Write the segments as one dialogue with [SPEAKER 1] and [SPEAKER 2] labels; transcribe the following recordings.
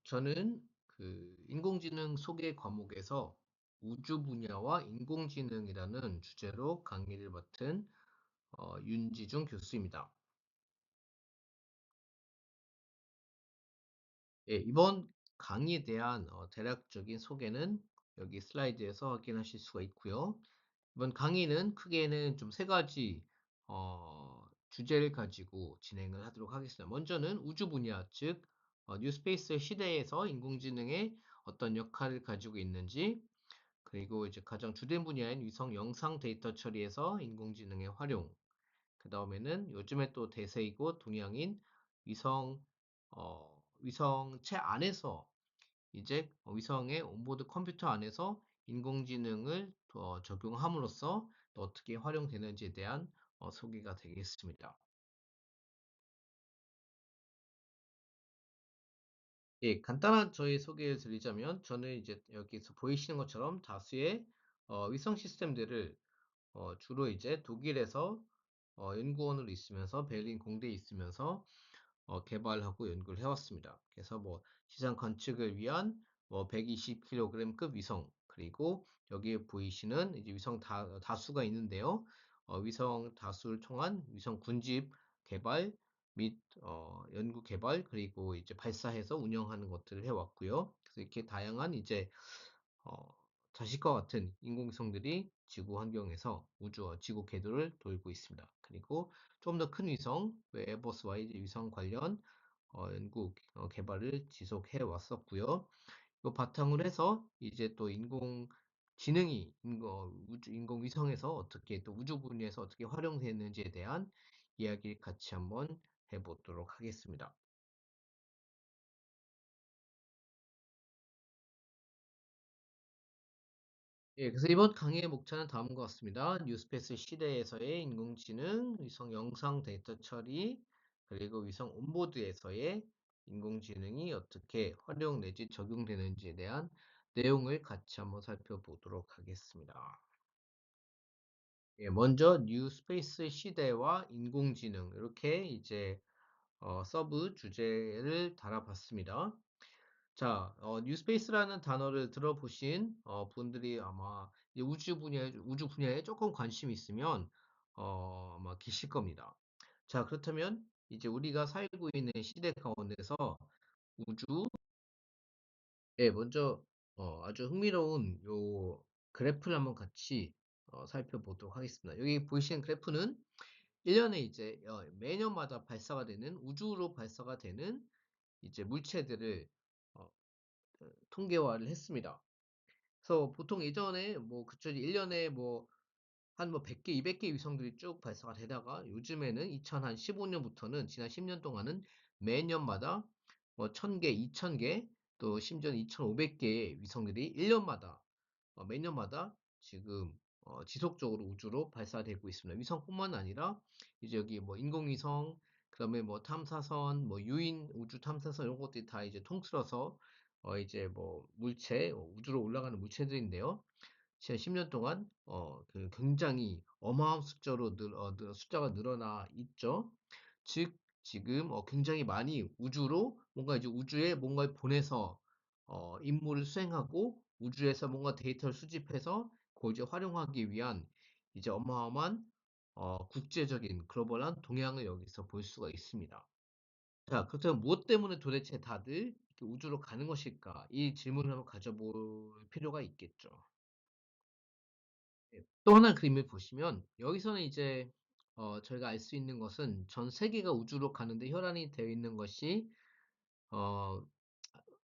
[SPEAKER 1] 저는 그 인공지능 소개 과목에서 우주 분야와 인공지능이라는 주제로 강의를 맡은 윤지중 교수입니다. 예, 이번 강의에 대한 대략적인 소개는 여기 슬라이드에서 확인하실 수가 있고요. 이번 강의는 크게는 좀 세 가지 주제를 가지고 진행을 하도록 하겠습니다. 먼저는 우주 분야, 즉 뉴스페이스 시대에서 인공지능의 어떤 역할을 가지고 있는지, 그리고 이제 가장 주된 분야인 위성 영상 데이터 처리에서 인공지능의 활용, 그 다음에는 요즘에 또 대세이고 동향인 위성체 안에서 이제 위성의 온보드 컴퓨터 안에서 인공지능을 적용함으로써 또 어떻게 활용되는지에 대한 소개가 되겠습니다. 예, 간단한 저희 소개를 드리자면 저는 이제 여기서 보이시는 것처럼 다수의 위성 시스템들을 주로 이제 독일에서 연구원으로 있으면서 베를린 공대에 있으면서 개발하고 연구를 해왔습니다. 그래서 뭐 지상 관측을 위한 뭐 120kg급 위성, 그리고 여기에 보이시는 이제 위성 다수가 있는데요. 위성 다수를 통한 위성 군집 개발 및 연구 개발, 그리고 이제 발사해서 운영하는 것들을 해왔고요. 그래서 이렇게 다양한 이제 어, 자식과 같은 인공위성들이 지구 환경에서 지구 궤도를 돌고 있습니다. 그리고 좀 더 큰 위성, 에버스와의 위성 관련 연구 개발을 지속해 왔었고요. 이 바탕으로 해서 이제 또 인공위성에서 어떻게 또 우주 분야에서 어떻게 활용되는지에 대한 이야기를 같이 한번 해보도록 하겠습니다. 예, 그래서 이번 강의의 목차는 다음과 같습니다. 뉴스페이스 시대에서의 인공지능, 위성 영상 데이터 처리, 그리고 위성 온보드에서의 인공지능이 어떻게 활용 내지 적용되는지에 대한 내용을 같이 한번 살펴보도록 하겠습니다. 예, 먼저 뉴스페이스 시대와 인공지능, 이렇게 이제 서브 주제를 달아봤습니다. 자, 뉴스페이스라는 단어를 들어보신 분들이 아마 이 우주 분야에 조금 관심이 있으면 아마 계실 겁니다. 자, 그렇다면 이제 우리가 살고 있는 시대 가운데서 우주, 예, 먼저 아주 흥미로운 요 그래프를 한번 같이 살펴보도록 하겠습니다. 여기 보이시는 그래프는 1년에 이제 매년마다 발사가 되는 우주로 발사가 되는 이제 물체들을 어, 통계화를 했습니다. 그래서 보통 예전에 뭐 그쵸 1년에 뭐 한 뭐 100개, 200개 위성들이 쭉 발사가 되다가 요즘에는 2015년부터는 지난 10년 동안은 매년마다 뭐 1000개, 2000개, 또 심지어는 2500개의 위성들이 1년마다 매년마다 지금 지속적으로 우주로 발사되고 있습니다. 위성뿐만 아니라 이제 여기 뭐 인공위성, 그다음에 뭐 탐사선, 뭐 유인 우주 탐사선 이런 것들이 다 이제 통틀어서 이제 뭐 우주로 올라가는 물체들인데요. 지난 10년 동안 그 굉장히 어마어마한 숫자가 늘어나 있죠. 즉 지금 굉장히 많이 우주로 뭔가 이제 우주에 뭔가를 보내서 임무를 수행하고 우주에서 뭔가 데이터를 수집해서 그걸 이제 활용하기 위한 이제 어마어마한 국제적인 글로벌한 동향을 여기서 볼 수가 있습니다. 자, 그렇다면 무엇 때문에 도대체 다들 이렇게 우주로 가는 것일까? 이 질문을 한번 가져볼 필요가 있겠죠. 예, 또 하나 그림을 보시면 여기서는 이제 저희가 알 수 있는 것은 전 세계가 우주로 가는데 혈안이 되어 있는 것이 어,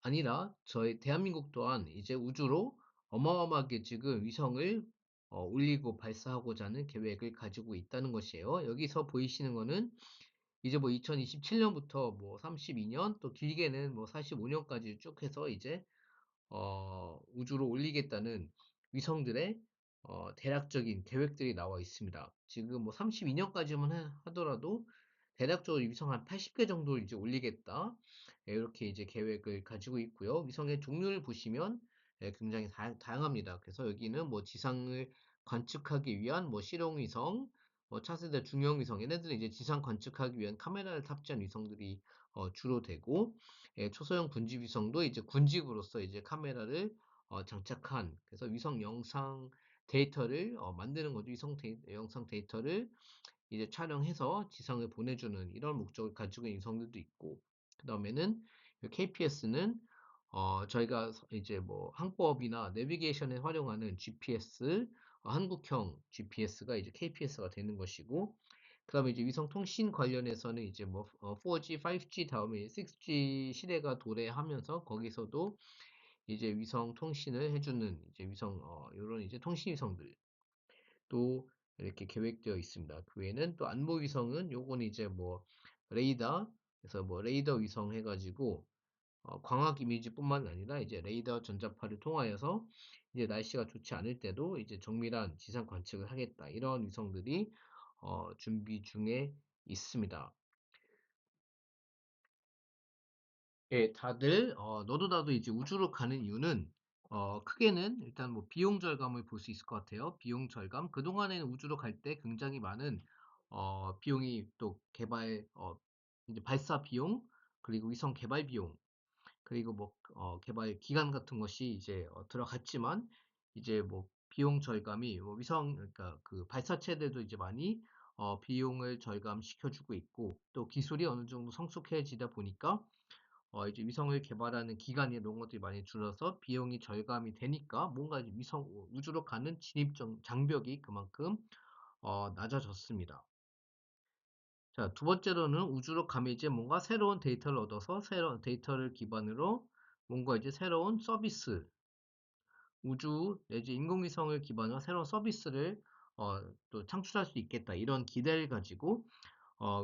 [SPEAKER 1] 아니라 저희 대한민국 또한 이제 우주로 어마어마하게 지금 위성을 올리고 발사하고자 하는 계획을 가지고 있다는 것이에요. 여기서 보이시는 거는 이제 뭐 2027년부터 뭐 32년, 또 길게는 뭐 45년까지 쭉 해서 이제 우주로 올리겠다는 위성들의 대략적인 계획들이 나와 있습니다. 지금 뭐 32년까지만 하더라도 대략적으로 위성 한 80개 정도를 이제 올리겠다. 예, 이렇게 이제 계획을 가지고 있고요. 위성의 종류를 보시면 예, 굉장히 다양합니다. 그래서 여기는 뭐 지상을 관측하기 위한 뭐 실용 위성, 뭐 차세대 중형 위성, 얘네들은 이제 지상 관측하기 위한 카메라를 탑재한 위성들이 주로 되고, 예, 초소형 군집 위성도 이제 군집으로서 이제 카메라를 장착한, 그래서 위성 영상 데이터를 만드는 거죠. 영상 데이터를 이제 촬영해서 지상을 보내주는 이런 목적을 가지고 있는 위성들도 있고, 그 다음에는 KPS는 저희가 이제 뭐 항법이나 내비게이션에 활용하는 GPS, 한국형 GPS가 이제 KPS가 되는 것이고, 그 다음에 이제 위성 통신 관련해서는 이제 뭐 4G, 5G 다음에 6G 시대가 도래하면서 거기서도 이제 위성 통신을 해주는 이제 위성 이런 이제 통신 위성들 또 이렇게 계획되어 있습니다. 그 외에는 또 안보 위성은 요거는 이제 뭐 레이더, 그래서 뭐 레이더 위성 해가지고 광학 이미지뿐만 아니라 이제 레이더 전자파를 통하여서 이제 날씨가 좋지 않을 때도 이제 정밀한 지상 관측을 하겠다, 이런 위성들이 준비 중에 있습니다. 예, 다들 너도 나도 이제 우주로 가는 이유는 크게는 일단 뭐 비용 절감을 볼 수 있을 것 같아요. 비용 절감. 그동안에는 우주로 갈 때 굉장히 많은 비용이 또 개발 이제 발사 비용, 그리고 위성 개발 비용, 그리고 뭐 개발 기간 같은 것이 이제 들어갔지만, 이제 뭐 비용 절감이 뭐 위성, 그러니까 그 발사체들도 이제 많이 비용을 절감시켜 주고 있고, 또 기술이 어느 정도 성숙해지다 보니까 이제 위성을 개발하는 기간이 이런 것들이 많이 줄어서 비용이 절감이 되니까 뭔가 이제 우주로 가는 장벽이 그만큼 낮아졌습니다. 자, 두 번째로는 우주로 가면 이제 뭔가 새로운 데이터를 얻어서 새로운 데이터를 기반으로 뭔가 이제 새로운 서비스, 우주 내지 인공위성을 기반으로 새로운 서비스를 또 창출할 수 있겠다, 이런 기대를 가지고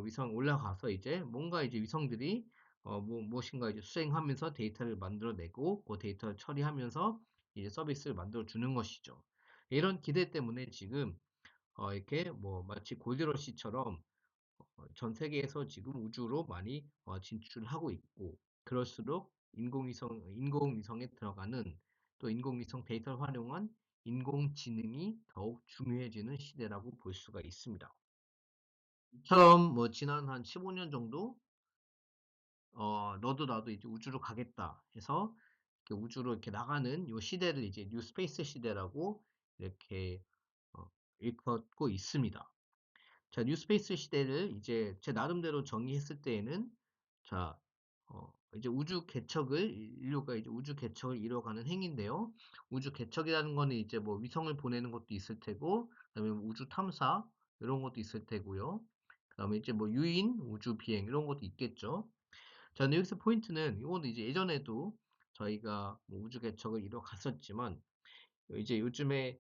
[SPEAKER 1] 위성 올라가서 이제 뭔가 이제 위성들이 무엇인가 이제 수행하면서 데이터를 만들어내고 그 데이터를 처리하면서 이제 서비스를 만들어 주는 것이죠. 이런 기대 때문에 지금 이렇게 뭐 마치 골드러시처럼 전 세계에서 지금 우주로 많이 진출하고 있고, 그럴수록 인공위성에 들어가는 또 인공위성 데이터를 활용한 인공지능이 더욱 중요해지는 시대라고 볼 수가 있습니다. 이처럼 뭐 지난 한 15년 정도 너도 나도 이제 우주로 가겠다 해서 이렇게 우주로 이렇게 나가는 요 시대를 이제 뉴 스페이스 시대라고 이렇게 어, 일컫고 있습니다. 자, 뉴 스페이스 시대를 이제 제 나름대로 정의했을 때에는, 자, 이제 인류가 이제 우주 개척을 이뤄가는 행위인데요. 우주 개척이라는 거는 이제 뭐 위성을 보내는 것도 있을 테고, 그다음에 뭐 우주 탐사 이런 것도 있을 테고요. 그다음에 이제 뭐 유인 우주 비행 이런 것도 있겠죠. 자, 근데 여기서 포인트는 이거는 이제 예전에도 저희가 뭐 우주 개척을 이뤄 갔었지만, 이제 요즘에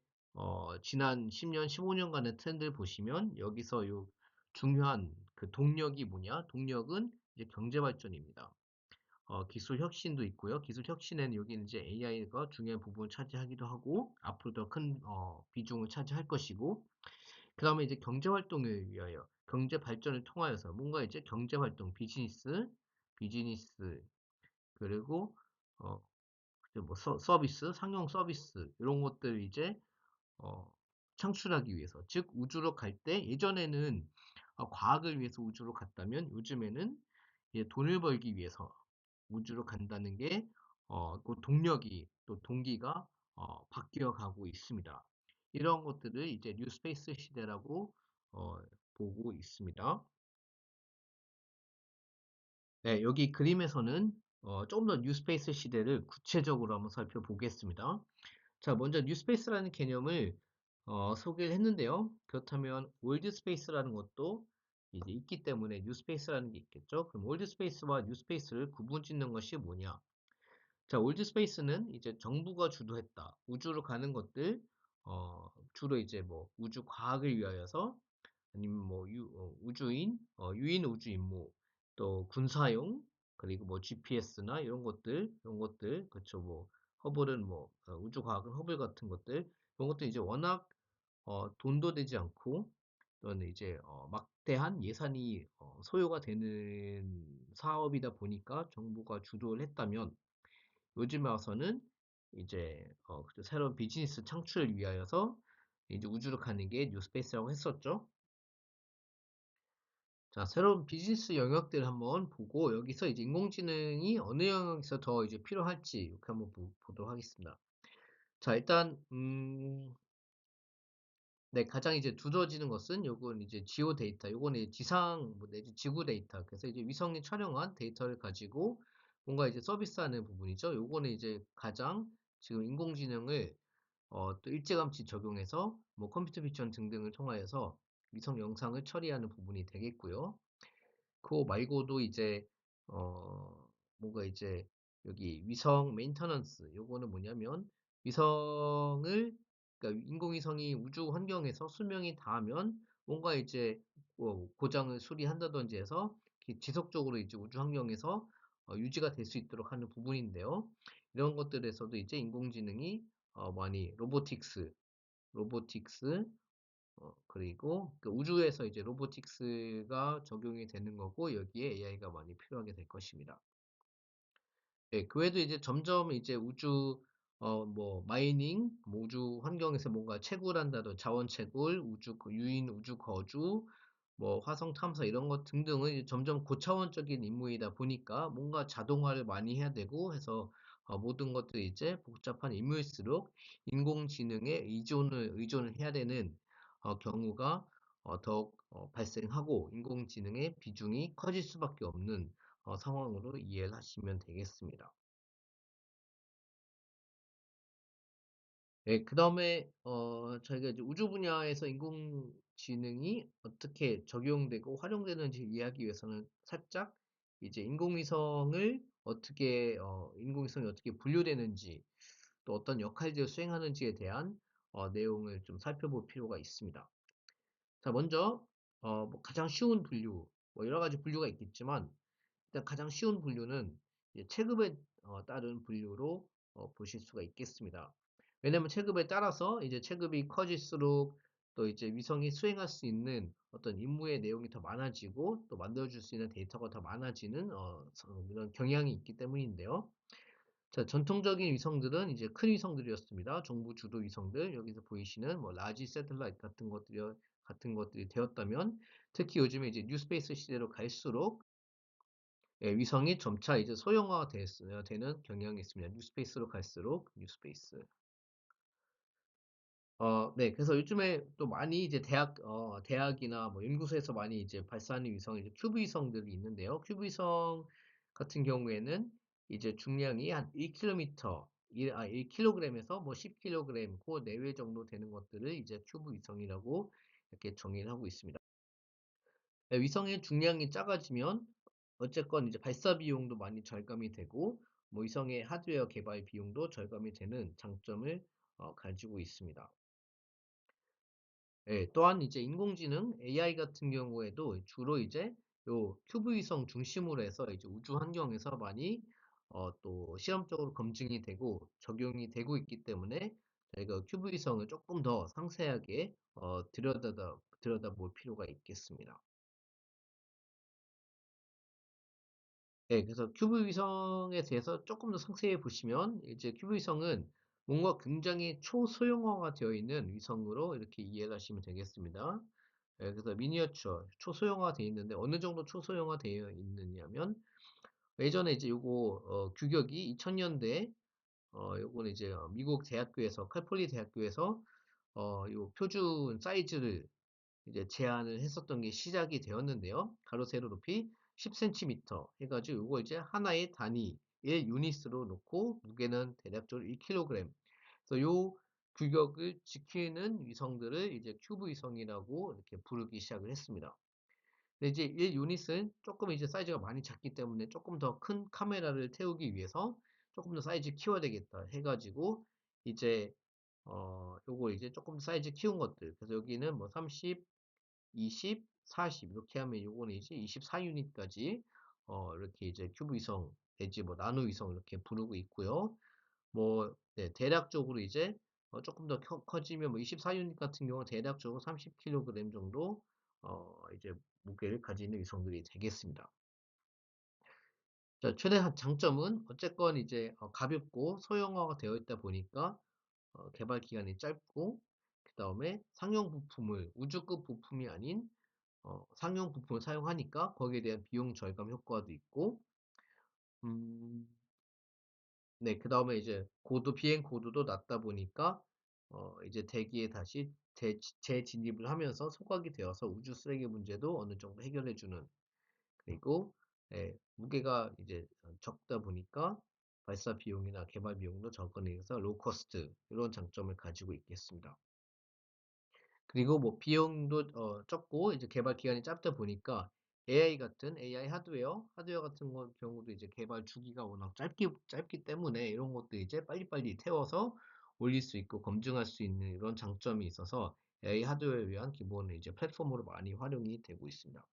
[SPEAKER 1] 지난 10년, 15년간의 트렌드를 보시면 여기서 요 중요한 그 동력이 뭐냐? 동력은 이제 경제 발전입니다. 기술 혁신도 있고요. 기술 혁신에는 여기는 이제 AI가 중요한 부분을 차지하기도 하고 앞으로 더 큰 비중을 차지할 것이고, 그다음에 이제 경제 활동을 위하여 경제 발전을 통하여서 뭔가 이제 경제 활동, 비즈니스, 그리고 어, 뭐 서비스, 상용 서비스 이런 것들 이제 어, 창출하기 위해서, 즉 우주로 갈 때 예전에는 과학을 위해서 우주로 갔다면 요즘에는 이제 돈을 벌기 위해서 우주로 간다는 게 그 동력이 또 동기가 바뀌어 가고 있습니다. 이런 것들을 이제 뉴 스페이스 시대라고 어, 보고 있습니다. 네, 여기 그림에서는 조금 더 뉴 스페이스 시대를 구체적으로 한번 살펴보겠습니다. 자, 먼저 뉴스페이스라는 개념을 소개를 했는데요. 그렇다면 올드 스페이스라는 것도 이제 있기 때문에 뉴스페이스라는 게 있겠죠. 그럼 올드 스페이스와 뉴스페이스를 구분짓는 것이 뭐냐? 자, 올드 스페이스는 이제 정부가 주도했다. 우주로 가는 것들, 주로 이제 뭐 우주 과학을 위하여서, 아니면 뭐 유인 우주 임무, 또 군사용, 그리고 뭐 GPS나 이런 것들, 그쵸, 뭐 허블은 뭐 우주 과학은 허블 같은 것들, 이런 것도 이제 워낙 돈도 되지 않고 또는 이제 막대한 예산이 소요가 되는 사업이다 보니까 정부가 주도를 했다면, 요즘에 와서는 이제 그죠, 새로운 비즈니스 창출을 위하여서 이제 우주로 가는 게 뉴스페이스라고 했었죠. 자, 새로운 비즈니스 영역들을 한번 보고 여기서 이제 인공지능이 어느 영역에서 더 이제 필요할지 이렇게 한번 보도록 하겠습니다. 자, 일단 네, 가장 이제 두드러지는 것은 요건 이제 지오 데이터. 요거는 이제 지상 뭐 내지 지구 데이터. 그래서 이제 위성이 촬영한 데이터를 가지고 뭔가 이제 서비스하는 부분이죠. 요거는 이제 가장 지금 인공지능을 또 일찌감치 적용해서 뭐 컴퓨터 비전 등등을 통하여서 위성 영상을 처리하는 부분이 되겠고요. 그거 말고도 이제 어 뭔가 이제 여기 위성 메인터넌스 요거는 뭐냐면 위성을 그러니까 인공위성이 우주 환경에서 수명이 다하면 뭔가 이제 고장을 수리한다든지 해서 지속적으로 이제 우주 환경에서 유지가 될 수 있도록 하는 부분인데요. 이런 것들에서도 이제 인공지능이 많이 로보틱스 그리고 그 우주에서 이제 로보틱스가 적용이 되는 거고 여기에 AI가 많이 필요하게 될 것입니다. 예, 그 외에도 이제 점점 이제 우주 뭐 마이닝, 뭐 우주 환경에서 뭔가 채굴한다든 자원 채굴, 우주 유인 우주 거주, 뭐 화성 탐사 이런 것 등등은 이제 점점 고차원적인 임무이다 보니까 뭔가 자동화를 많이 해야 되고 해서 모든 것들이 이제 복잡한 임무일수록 인공지능에 의존을 해야 되는 경우가 더욱 발생하고 인공지능의 비중이 커질 수밖에 없는 상황으로 이해를 하시면 되겠습니다. 네, 그다음에 저희가 이제 우주 분야에서 인공지능이 어떻게 적용되고 활용되는지 이해하기 위해서는 살짝 이제 인공위성이 어떻게 분류되는지 또 어떤 역할들을 수행하는지에 대한 내용을 좀 살펴볼 필요가 있습니다. 자, 먼저 뭐 가장 쉬운 분류, 뭐 여러 가지 분류가 있겠지만 일단 가장 쉬운 분류는 이제 체급에 따른 분류로 보실 수가 있겠습니다. 왜냐면 체급에 따라서 이제 체급이 커질수록 또 이제 위성이 수행할 수 있는 어떤 임무의 내용이 더 많아지고 또 만들어줄 수 있는 데이터가 더 많아지는 이런 경향이 있기 때문인데요. 자, 전통적인 위성들은 이제 큰 위성들이었습니다. 정부 주도 위성들, 여기서 보이시는 뭐 라지 세틀라이트 같은 것들이 되었다면 특히 요즘에 이제 뉴스페이스 시대로 갈수록 예, 위성이 점차 이제 되는 경향이 있습니다. 뉴스페이스로 갈수록 뉴스페이스. 네. 그래서 요즘에 또 많이 이제 대학이나 뭐 연구소에서 많이 이제 발사하는 위성이 이제 큐브 위성들이 있는데요. 큐브 위성 같은 경우에는 이제 중량이 한 1km, 1kg에서 뭐 10kg 그 내외 정도 되는 것들을 이제 큐브 위성이라고 이렇게 정의를 하고 있습니다. 네, 위성의 중량이 작아지면 어쨌건 이제 발사 비용도 많이 절감이 되고 뭐 위성의 하드웨어 개발 비용도 절감이 되는 장점을 가지고 있습니다. 예, 또한 이제 인공지능 AI 같은 경우에도 주로 이제 요 큐브 위성 중심으로 해서 이제 우주 환경에서 많이 또 실험적으로 검증이 되고 적용이 되고 있기 때문에 저희가 큐브 위성을 조금 더 상세하게 들여다볼 필요가 있겠습니다. 네, 그래서 큐브 위성에 대해서 조금 더 상세히 보시면 이제 큐브 위성은 뭔가 굉장히 초소형화가 되어 있는 위성으로 이렇게 이해를 하시면 되겠습니다. 예, 그래서 미니어처, 초소형화 되어 있는데 어느 정도 초소형화 되어 있느냐면 예전에 이제 요거 규격이 2000년대 요거는 이제 미국 대학교에서 칼폴리 대학교에서 요 표준 사이즈를 이제 제안을 했었던 게 시작이 되었는데요. 가로 세로 높이 10cm 해가지고 이거 이제 하나의 단위의 유닛으로 놓고 무게는 대략적으로 1kg. 그래서 요 규격을 지키는 위성들을 이제 큐브 위성이라고 이렇게 부르기 시작을 했습니다. 근데 이제 1 유닛은 조금 이제 사이즈가 많이 작기 때문에 조금 더 큰 카메라를 태우기 위해서 조금 더 사이즈 키워야 되겠다 해가지고 이제 요거 이제 조금 사이즈 키운 것들. 그래서 여기는 뭐 30, 20, 40 이렇게 하면 요거는 이제 24유닛까지 이렇게 이제 큐브 위성 내지 뭐 나노 위성 이렇게 부르고 있고요. 뭐 네, 대략적으로 이제 조금 더 커지면 뭐 24유닛 같은 경우는 대략적으로 30kg 정도 이제 무게를 가지는 위성들이 되겠습니다. 자, 최대 장점은 어쨌건 이제 가볍고 소형화가 되어 있다 보니까 개발 기간이 짧고 그 다음에 상용 부품을 우주급 부품이 아닌 상용 부품을 사용하니까 거기에 대한 비용 절감 효과도 있고 음 네 그다음에 이제 비행 고도도 낮다 보니까 이제 대기에 다시 재진입을 하면서 소각이 되어서 우주 쓰레기 문제도 어느 정도 해결해 주는 그리고 예 무게가 이제 적다 보니까 발사 비용이나 개발 비용도 적은해서 로우 코스트 이런 장점을 가지고 있겠습니다. 그리고 뭐 비용도 적고 이제 개발 기간이 짧다 보니까 AI 하드웨어 같은 경우도 이제 개발 주기가 워낙 짧기 때문에 이런 것도 이제 빨리빨리 태워서 올릴 수 있고 검증할 수 있는 이런 장점이 있어서 AI 하드웨어에 위한 기본 이제 플랫폼으로 많이 활용이 되고 있습니다.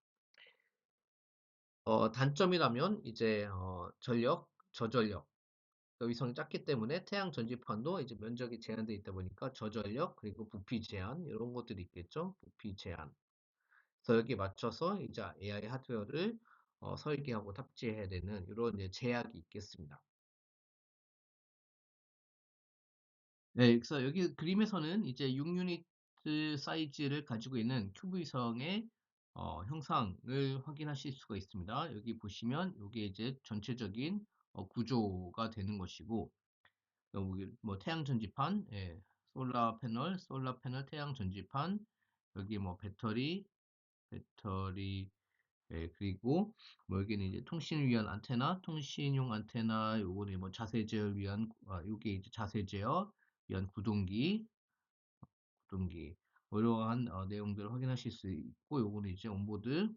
[SPEAKER 1] 단점이라면 이제 저전력 위성이 작기 때문에 태양 전지판도 이제 면적이 제한되어 있다 보니까 저전력 그리고 부피 제한 이런 것들이 있겠죠. 부피 제한. 그래서 여기에 맞춰서 이제 AI 하드웨어를 설계하고 탑재해야 되는 이런 이제 제약이 있겠습니다. 네. 그래서 여기 그림에서는 이제 6 유니트 사이즈를 가지고 있는 큐브 위성의 형상을 확인하실 수가 있습니다. 여기 보시면 요게 이제 전체적인 구조가 되는 것이고 여기 뭐 태양 전지판, 예, 솔라 패널 태양 전지판, 여기 뭐 배터리, 예, 그리고 뭐 여기는 이제 통신을 위한 안테나, 통신용 안테나, 요거는 뭐 자세 제어를 위한, 요게 이제 자세 제어 위한 구동기, 뭐 이러한 내용들을 확인하실 수 있고, 요거는 이제 온보드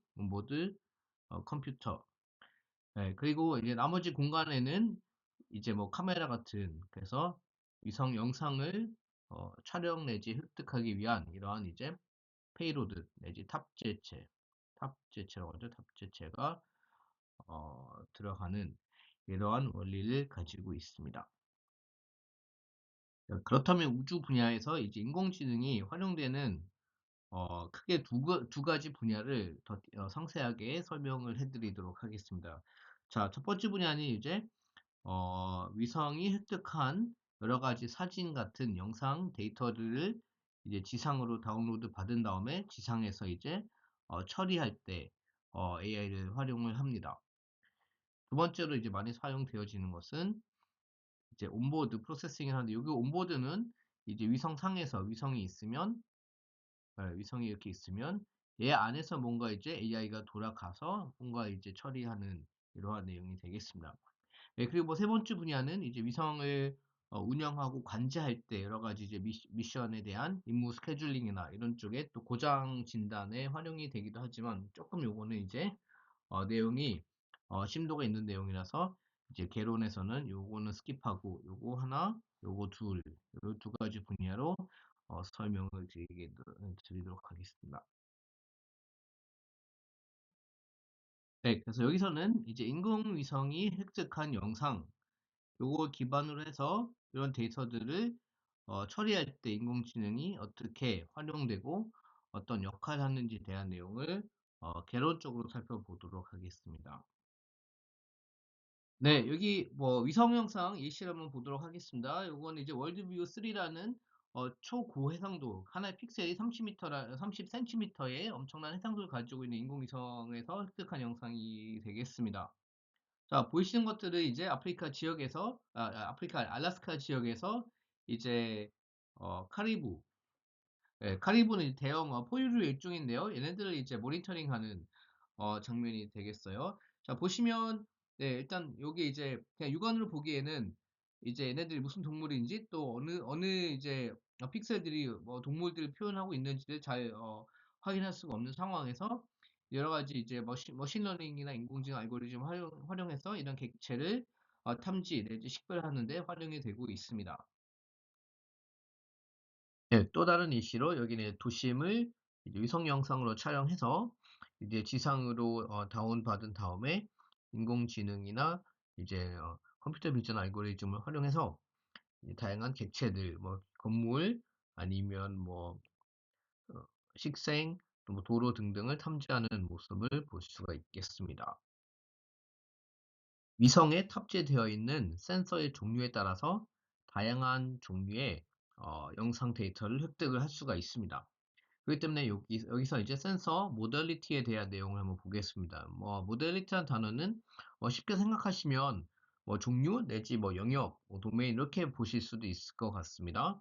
[SPEAKER 1] 컴퓨터. 예, 그리고 이제 나머지 공간에는 이제 뭐 카메라 같은 그래서 위성 영상을 촬영 내지 획득하기 위한 이러한 이제 페이로드 내지 탑재체라고 하죠. 탑재체가 들어가는 이러한 원리를 가지고 있습니다. 그렇다면 우주 분야에서 이제 인공지능이 활용되는 크게 두 가지 분야를 더 상세하게 설명을 해 드리도록 하겠습니다. 자, 첫 번째 분야는 이제 위성이 획득한 여러 가지 사진 같은 영상 데이터를 이제 지상으로 다운로드 받은 다음에 지상에서 이제 처리할 때 AI를 활용을 합니다. 두 번째로 이제 많이 사용되어지는 것은 이제 온보드 프로세싱을 하는데 여기 온보드는 이제 위성이 있으면 위성이 이렇게 있으면 얘 안에서 뭔가 이제 AI가 돌아가서 뭔가 이제 처리하는 이러한 내용이 되겠습니다. 네, 그리고 뭐 세 번째 분야는 이제 위성을 운영하고 관제할 때 여러 가지 이제 미션에 대한 임무 스케줄링이나 이런 쪽에 또 고장 진단에 활용이 되기도 하지만 조금 요거는 이제 내용이 심도가 있는 내용이라서 이제 개론에서는 요거는 스킵하고 요거 하나, 요거 둘, 요 두 가지 분야로 설명을 드리도록 하겠습니다. 네, 그래서 여기서는 이제 인공위성이 획득한 영상 요걸 기반으로 해서 이런 데이터들을 처리할 때 인공지능이 어떻게 활용되고 어떤 역할을 하는지에 대한 내용을 개론적으로 살펴보도록 하겠습니다. 네, 여기 뭐 위성 영상 예시를 한번 보도록 하겠습니다. 요거는 이제 월드뷰 3라는 초고해상도 하나의 픽셀이 30cm의 엄청난 해상도를 가지고 있는 인공위성에서 획득한 영상이 되겠습니다. 자, 보이시는 것들은 이제 아프리카 알래스카 지역에서 이제 카리브, 예, 카리브는 이제 대형 포유류 일종인데요. 얘네들을 이제 모니터링하는 장면이 되겠어요. 자, 보시면 네, 일단 요게 이제 그냥 육안으로 보기에는 이제 얘네들이 무슨 동물인지 또 어느 이제 픽셀들이 뭐 동물들을 표현하고 있는지를 잘 확인할 수가 없는 상황에서 여러 가지 이제 머신러닝이나 인공지능 알고리즘 활용해서 이런 객체를 탐지 내지 식별하는 데 활용이 되고 있습니다. 예, 또 다른 이시로 여기는 도심을 이제 위성 영상으로 촬영해서 이제 지상으로 다운받은 다음에 인공지능이나 이제 컴퓨터 비전 알고리즘을 활용해서 이 다양한 객체들, 뭐 건물 아니면 뭐 어, 식생, 또 뭐 도로 등등을 탐지하는 모습을 볼 수가 있겠습니다. 위성에 탑재되어 있는 센서의 종류에 따라서 다양한 종류의 영상 데이터를 획득을 할 수가 있습니다. 그렇기 때문에 여기서 이제 센서 모델리티에 대한 내용을 한번 보겠습니다. 모델리티란 단어는 쉽게 생각하시면 종류 내지 영역, 도메인 이렇게 보실 수도 있을 것 같습니다.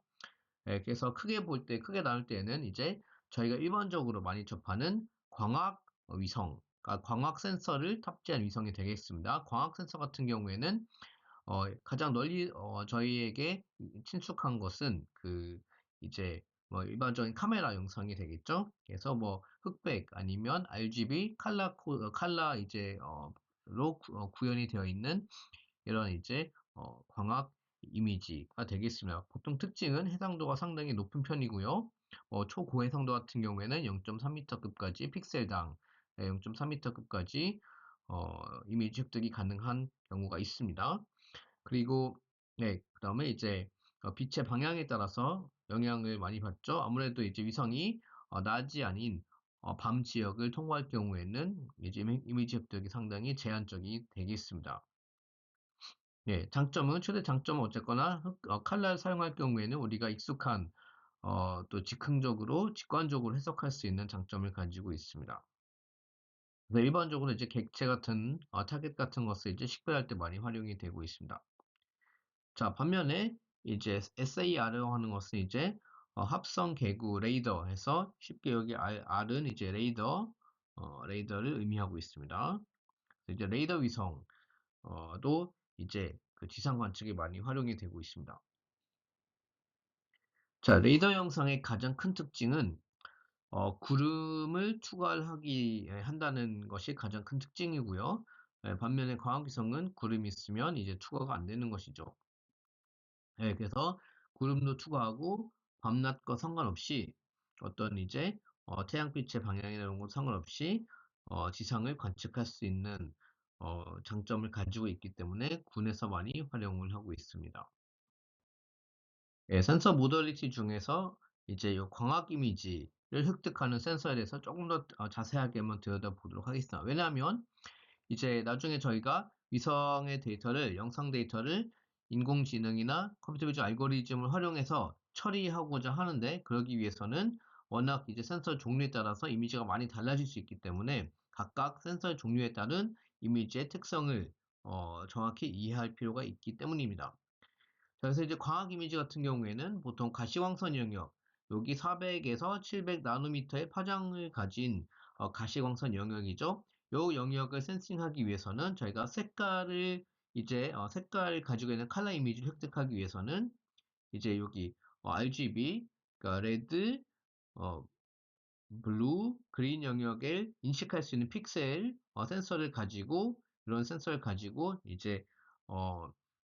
[SPEAKER 1] 예, 그래서 크게 나눌 때는 이제 저희가 일반적으로 많이 접하는 광학 위성, 그러니까 광학 센서를 탑재한 위성이 되겠습니다. 광학 센서 같은 경우에는 가장 널리 저희에게 친숙한 것은 이제 일반적인 카메라 영상이 되겠죠. 그래서 흑백 아니면 RGB 칼라 이제 로 구현이 되어 있는 이런 이제 광학 이미지가 되겠습니다. 보통 특징은 해상도가 상당히 높은 편이고요. 초고해상도 같은 경우에는 0.3m급까지 픽셀당 0.3m급까지 이미지 획득이 가능한 경우가 있습니다. 그리고 네, 그다음에 이제 빛의 방향에 따라서 영향을 많이 받죠. 아무래도 이제 위성이 낮이 아닌 밤 지역을 통과할 경우에는 이제 이미지 획득이 상당히 제한적이 되겠습니다. 네, 최대 장점은 어쨌거나 칼라를 사용할 경우에는 우리가 익숙한 또 직관적으로 해석할 수 있는 장점을 가지고 있습니다. 그래서 일반적으로 이제 객체 같은 타겟 같은 것을 이제 식별할 때 많이 활용이 되고 있습니다. 자, 반면에 이제 SAR이라고 하는 것은 이제 합성 계구 레이더 해서 쉽게 여기 R은 이제 레이더를 의미하고 있습니다. 이제 레이더 위성도 이제 그 지상 관측에 많이 활용이 되고 있습니다. 자, 레이더 영상의 가장 큰 특징은 구름을 한다는 것이 가장 큰 특징이고요. 반면에 광학위성은 구름이 있으면 이제 투과가 안 되는 것이죠. 네, 그래서 구름도 투과하고 밤낮과 상관없이 어떤 이제 태양빛의 방향이나 이런 것 상관없이 지상을 관측할 수 있는 장점을 가지고 있기 때문에 군에서 많이 활용을 하고 있습니다. 예, 센서 모더리티 중에서 이제 요 광학 이미지를 획득하는 센서에 대해서 조금 더 자세하게 한번 들여다보도록 하겠습니다. 왜냐하면 이제 나중에 저희가 위성의 영상 데이터를 인공지능이나 컴퓨터 비전 알고리즘을 활용해서 처리하고자 하는데, 그러기 위해서는 워낙 이제 센서 종류에 따라서 이미지가 많이 달라질 수 있기 때문에 각각 센서 종류에 따른 이미지의 특성을 정확히 이해할 필요가 있기 때문입니다. 그래서 이제 광학 이미지 같은 경우에는 보통 가시광선 영역, 여기 400에서 700 나노미터의 파장을 가진 가시광선 영역이죠. 이 영역을 센싱하기 위해서는 저희가 색깔을 가지고 있는 컬러 이미지를 획득하기 위해서는 이제 여기 RGB, 그러니까 레드, 어, 블루, 그린 영역을 인식할 수 있는 픽셀 이런 센서를 가지고 이제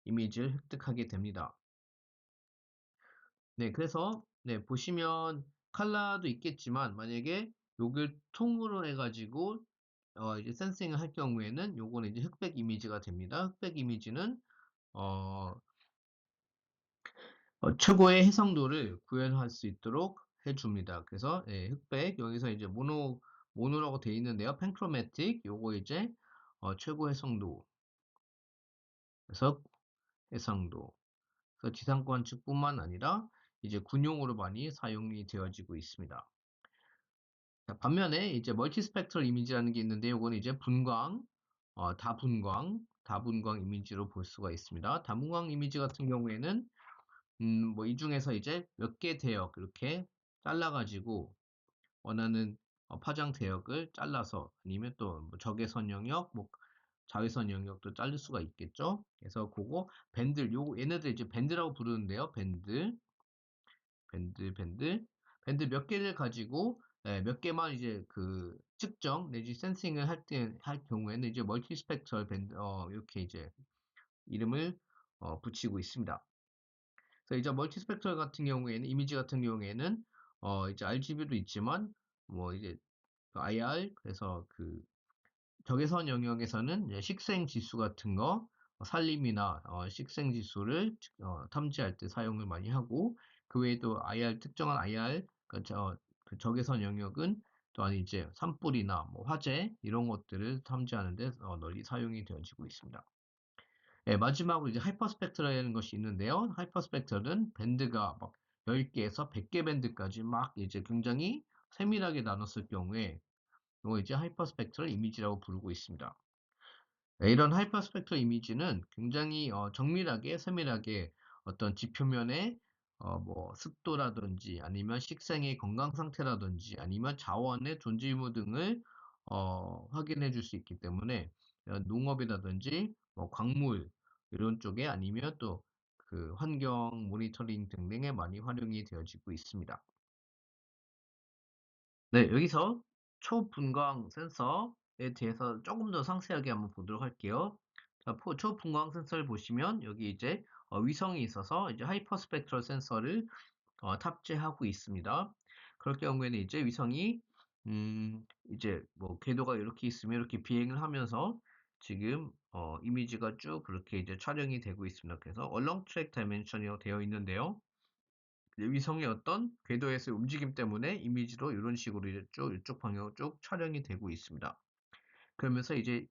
[SPEAKER 1] 이미지를 획득하게 됩니다. 네, 그래서 네, 보시면 칼라도 있겠지만 만약에 요걸 통으로 해가지고 이제 센싱을 할 경우에는 요거는 이제 흑백 이미지가 됩니다. 흑백 이미지는 어, 최고의 해상도를 구현할 수 있도록 해줍니다. 그래서 예, 흑백 여기서 이제 모노라고 되어 있는데요. 펜크로매틱 요거 이제 최고 해상도 그래서 해상도 그래서 지상 관측뿐만 아니라 이제 군용으로 많이 사용이 되어지고 있습니다. 자, 반면에 이제 멀티스펙트럴 이미지라는 게 있는데 이거는 이제 다분광 이미지로 볼 수가 있습니다. 다분광 이미지 같은 경우에는 이 중에서 이제 몇 개 대역 이렇게 잘라가지고 원하는 파장 대역을 잘라서 아니면 또 적외선 영역, 자외선 영역도 자를 수가 있겠죠. 그래서 그거 얘네들 이제 밴드라고 부르는데요. 밴드 몇 개를 가지고 몇 개만 이제 그 측정 내지 센싱을 할 경우에는 이제 멀티스펙트럴 밴드 이렇게 이제 이름을 붙이고 있습니다. 그래서 이제 멀티스펙트럴 같은 경우에는 이미지 같은 경우에는 이제 RGB도 있지만 이제 IR 그래서 그 적외선 영역에서는 이제 식생 지수 같은 거 산림이나 식생 지수를 탐지할 때 사용을 많이 하고, 그 외에도 특정한 IR 그 적외선 영역은 또한 이제 산불이나 화재 이런 것들을 탐지하는 데 널리 사용이 되어지고 있습니다. 네, 마지막으로 이제 하이퍼스펙트라는 것이 있는데요. 하이퍼스펙트럴은 밴드가 막 10개에서 100개 밴드까지 막 이제 굉장히 세밀하게 나눴을 경우에 이거 이제 하이퍼스펙트럴 이미지라고 부르고 있습니다. 네, 이런 하이퍼스펙트럴 이미지는 굉장히 정밀하게 세밀하게 어떤 지표면의 뭐 습도라든지 아니면 식생의 건강 상태라든지 아니면 자원의 존재 유무 등을 확인해 줄 수 있기 때문에 농업이라든지 뭐 광물 이런 쪽에 아니면 또 그 환경 모니터링 등등에 많이 활용이 되어지고 있습니다. 네, 여기서 초분광 센서에 대해서 조금 더 상세하게 한번 보도록 할게요. 자, 초분광 센서를 보시면 여기 이제 위성이 있어서 이제 하이퍼스펙트럴 센서를 탑재하고 있습니다. 그럴 경우에는 이제 위성이 이제 뭐 궤도가 이렇게 있으면 이렇게 비행을 하면서 지금 이미지가 쭉 그렇게 이제 촬영이 되고 있습니다. 그래서 Along Track Dimension이라고 되어 있는데요. 위성의 어떤 궤도에서의 움직임 때문에 이미지로 이런 식으로 이제 쭉 이쪽 방향으로 쭉 촬영이 되고 있습니다. 그러면서 이제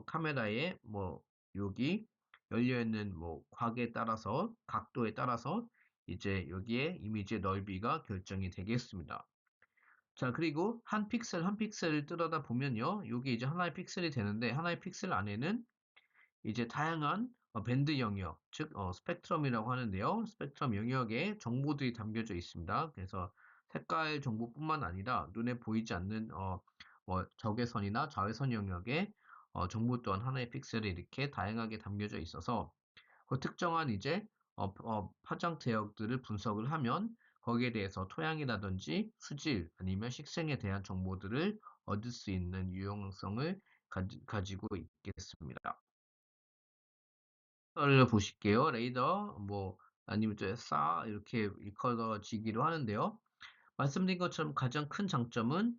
[SPEAKER 1] 카메라에 뭐 여기 열려 있는 뭐 각에 따라서 각도에 따라서 이제 여기에 이미지의 넓이가 결정이 되겠습니다. 자, 그리고 한 픽셀 한 픽셀을 뜯어다 보면요. 여기 이제 하나의 픽셀이 되는데 하나의 픽셀 안에는 이제 다양한 밴드 영역, 즉 스펙트럼이라고 하는데요. 스펙트럼 영역에 정보들이 담겨져 있습니다. 그래서 색깔 정보뿐만 아니라 눈에 보이지 않는 뭐 적외선이나 자외선 영역에 정보 또한 하나의 픽셀에 이렇게 다양하게 담겨져 있어서 그 특정한 이제 파장 대역들을 분석을 하면 거기에 대해서 토양이라든지 수질 아니면 식생에 대한 정보들을 얻을 수 있는 유용성을 가지고 있겠습니다. 를 보실게요. 레이더 뭐 아니면 이제 사 이렇게 일컬어지기도 하는데요. 말씀드린 것처럼 가장 큰 장점은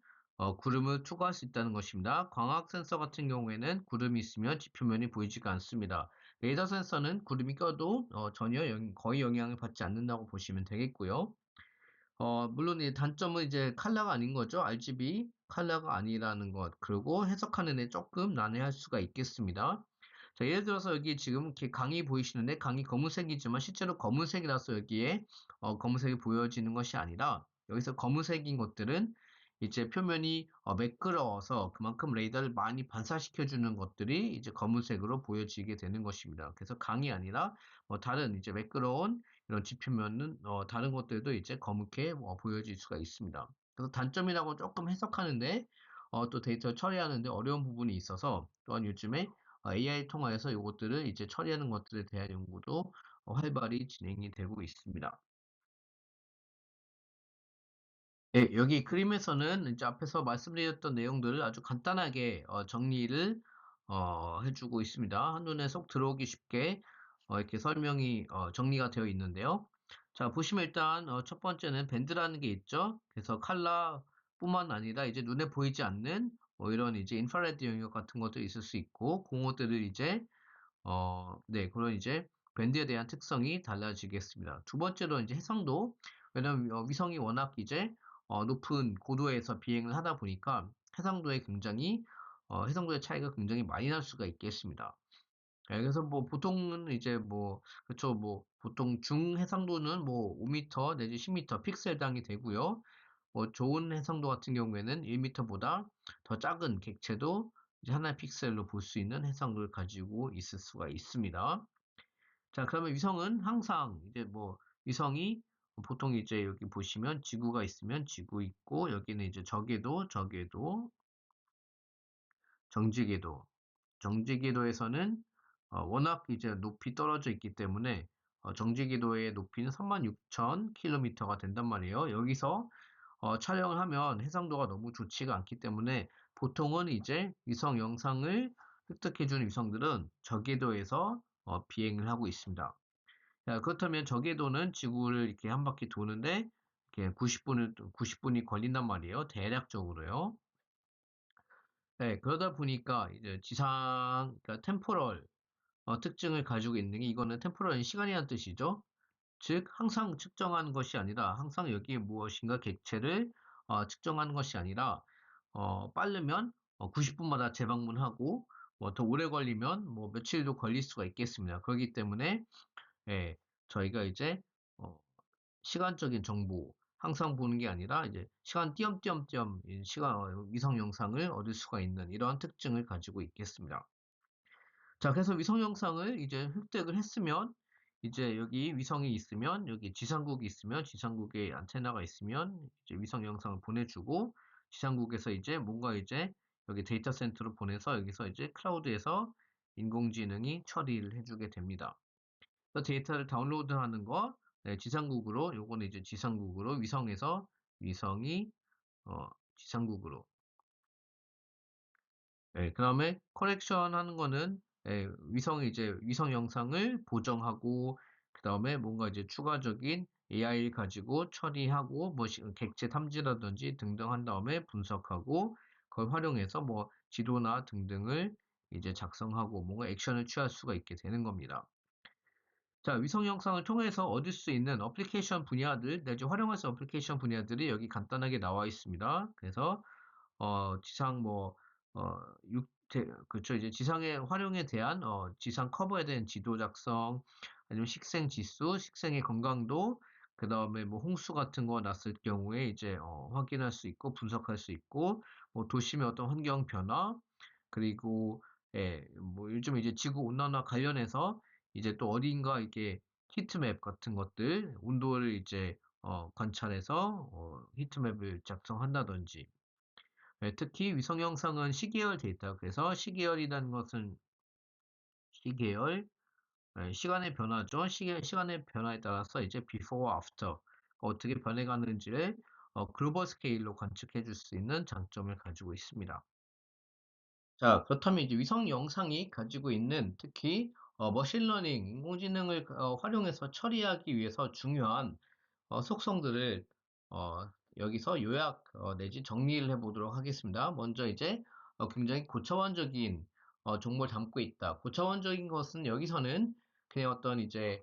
[SPEAKER 1] 구름을 투과할 수 있다는 것입니다. 광학 센서 같은 경우에는 구름이 있으면 지표면이 보이지가 않습니다. 레이더 센서는 구름이 껴도 전혀 거의 영향을 받지 않는다고 보시면 되겠고요. 물론 이 단점은 이제 컬러가 아닌 거죠. RGB 컬러가 아니라는 것. 그리고 해석하는 데 조금 난해할 수가 있겠습니다. 자, 예를 들어서 여기 지금 이렇게 강이 보이시는데 강이 검은색이지만 실제로 검은색이라서 여기에 검은색이 보여지는 것이 아니라 여기서 검은색인 것들은 이제 표면이 매끄러워서 그만큼 레이더를 많이 반사시켜 주는 것들이 이제 검은색으로 보여지게 되는 것입니다. 그래서 강이 아니라 뭐 다른 이제 매끄러운 이런 지표면은 다른 것들도 이제 검게 보여질 수가 있습니다. 그래서 단점이라고 조금 해석하는데 또 데이터 처리하는데 어려운 부분이 있어서 또한 요즘에 AI 통화해서 요것들을 이제 처리하는 것들에 대한 연구도 활발히 진행이 되고 있습니다. 예, 여기 그림에서는 이제 앞에서 말씀드렸던 내용들을 아주 간단하게 정리를 해주고 있습니다. 한눈에 쏙 들어오기 쉽게 이렇게 설명이 정리가 되어 있는데요. 자, 보시면 일단 첫 번째는 밴드라는 게 있죠. 그래서 칼라뿐만 아니라 이제 눈에 보이지 않는 뭐 이런 이제 인프라레드 영역 같은 것도 있을 수 있고 그것들을 이제 네, 그런 이제 밴드에 대한 특성이 달라지겠습니다. 두 번째로 이제 해상도. 왜냐면 위성이 워낙 이제 높은 고도에서 비행을 하다 보니까 해상도에 굉장히 해상도의 차이가 굉장히 많이 날 수가 있겠습니다. 예, 그래서 뭐 보통은 이제 뭐 그쵸 뭐 보통 중해상도는 뭐 5m 내지 10m 픽셀당이 되고요. 뭐 좋은 해상도 같은 경우에는 1m보다 더 작은 객체도 이제 하나의 픽셀로 볼 수 있는 해상도를 가지고 있을 수가 있습니다. 자, 그러면 위성은 항상 이제 뭐 위성이 보통 이제 여기 보시면 지구가 있으면 지구 있고 여기는 이제 저궤도, 정지궤도. 정지궤도에서는 워낙 이제 높이 떨어져 있기 때문에 정지궤도의 높이는 36,000km가 된단 말이에요. 여기서 촬영을 하면 해상도가 너무 좋지가 않기 때문에 보통은 이제 위성 영상을 획득해주는 위성들은 저궤도에서 비행을 하고 있습니다. 자, 그렇다면 저궤도는 지구를 이렇게 한 바퀴 도는데 이렇게 90분이 걸린단 말이에요. 대략적으로요. 네, 그러다 보니까 이제 지상, 그러니까 템포럴 특징을 가지고 있는 게 이거는 템포럴은 시간이라는 뜻이죠. 즉, 항상 측정하는 것이 아니라 항상 여기에 무엇인가 객체를 측정하는 것이 아니라 빠르면 90분마다 재방문하고 뭐 더 오래 걸리면 뭐 며칠도 걸릴 수가 있겠습니다. 그렇기 때문에 예, 저희가 이제 어, 시간적인 정보, 항상 보는 게 아니라 이제 시간 띄엄띄엄띄엄 이 시간 위성 영상을 얻을 수가 있는 이러한 특징을 가지고 있겠습니다. 자, 그래서 위성 영상을 이제 획득을 했으면 이제 여기 위성이 있으면 여기 지상국이 있으면 지상국에 안테나가 있으면 이제 위성 영상을 보내주고 지상국에서 이제 뭔가 이제 여기 데이터 센터로 보내서 여기서 이제 클라우드에서 인공지능이 처리를 해주게 됩니다. 그래서 데이터를 다운로드하는 거 네, 지상국으로 요거는 이제 지상국으로 위성에서 위성이 지상국으로 예, 그다음에 커렉션 하는 거는 예, 위성이 이제 위성 영상을 보정하고 그다음에 뭔가 이제 추가적인 AI를 가지고 처리하고 뭐 객체 탐지라든지 등등 한 다음에 분석하고 그걸 활용해서 뭐 지도나 등등을 이제 작성하고 뭔가 액션을 취할 수가 있게 되는 겁니다. 자, 위성 영상을 통해서 얻을 수 있는 어플리케이션 분야들, 내지 활용할 수 있는 어플리케이션 분야들이 여기 간단하게 나와 있습니다. 그래서 지상 뭐, 그쵸. 이제 지상의 활용에 대한, 지상 커버에 대한 지도 작성, 아니면 식생 지수, 식생의 건강도, 그 다음에 뭐 홍수 같은 거 났을 경우에 이제, 확인할 수 있고, 분석할 수 있고, 뭐 도심의 어떤 환경 변화, 그리고, 예, 뭐 요즘 이제 지구 온난화 관련해서 이제 또 어딘가 이렇게 히트맵 같은 것들, 온도를 이제, 관찰해서, 히트맵을 작성한다든지, 네, 특히 위성 영상은 시계열 데이터. 그래서 시계열이라는 것은 시계열, 시간의 변화죠. 시간의 변화에 따라서 이제 before, after 어떻게 변해가는지를 글로벌 스케일로 관측해 줄 수 있는 장점을 가지고 있습니다. 자, 그렇다면 이제 위성 영상이 가지고 있는 특히 머신러닝, 인공지능을 활용해서 처리하기 위해서 중요한 속성들을 여기서 요약 내지 정리를 해보도록 하겠습니다. 먼저 이제 굉장히 고차원적인 정보를 담고 있다. 고차원적인 것은 여기서는 그냥 어떤 이제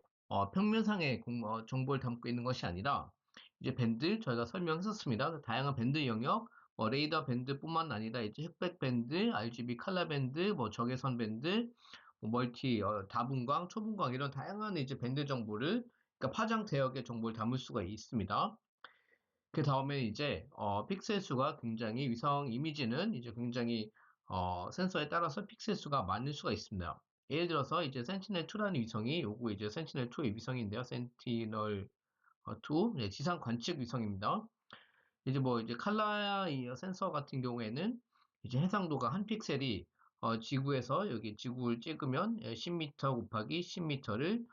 [SPEAKER 1] 평면상의 정보를 담고 있는 것이 아니라 이제 밴드 저희가 설명했었습니다. 다양한 밴드 영역, 레이더 밴드뿐만 아니라 이제 흑백 밴드, RGB 칼라 밴드, 뭐 적외선 밴드, 뭐 멀티, 다분광, 초분광 이런 다양한 이제 밴드 정보를 그러니까 파장 대역의 정보를 담을 수가 있습니다. 그 다음에 이제 픽셀 수가 굉장히 위성 이미지는 이제 굉장히 센서에 따라서 픽셀 수가 많을 수가 있습니다. 예를 들어서 이제 센티넬2라는 위성이 요거 이제 센티넬2의 위성인데요. 센티널2 네, 지상 관측 위성입니다. 이제 뭐 이제 칼라 이 센서 같은 경우에는 이제 해상도가 한 픽셀이 지구에서 여기 지구를 찍으면 10m 곱하기 10m를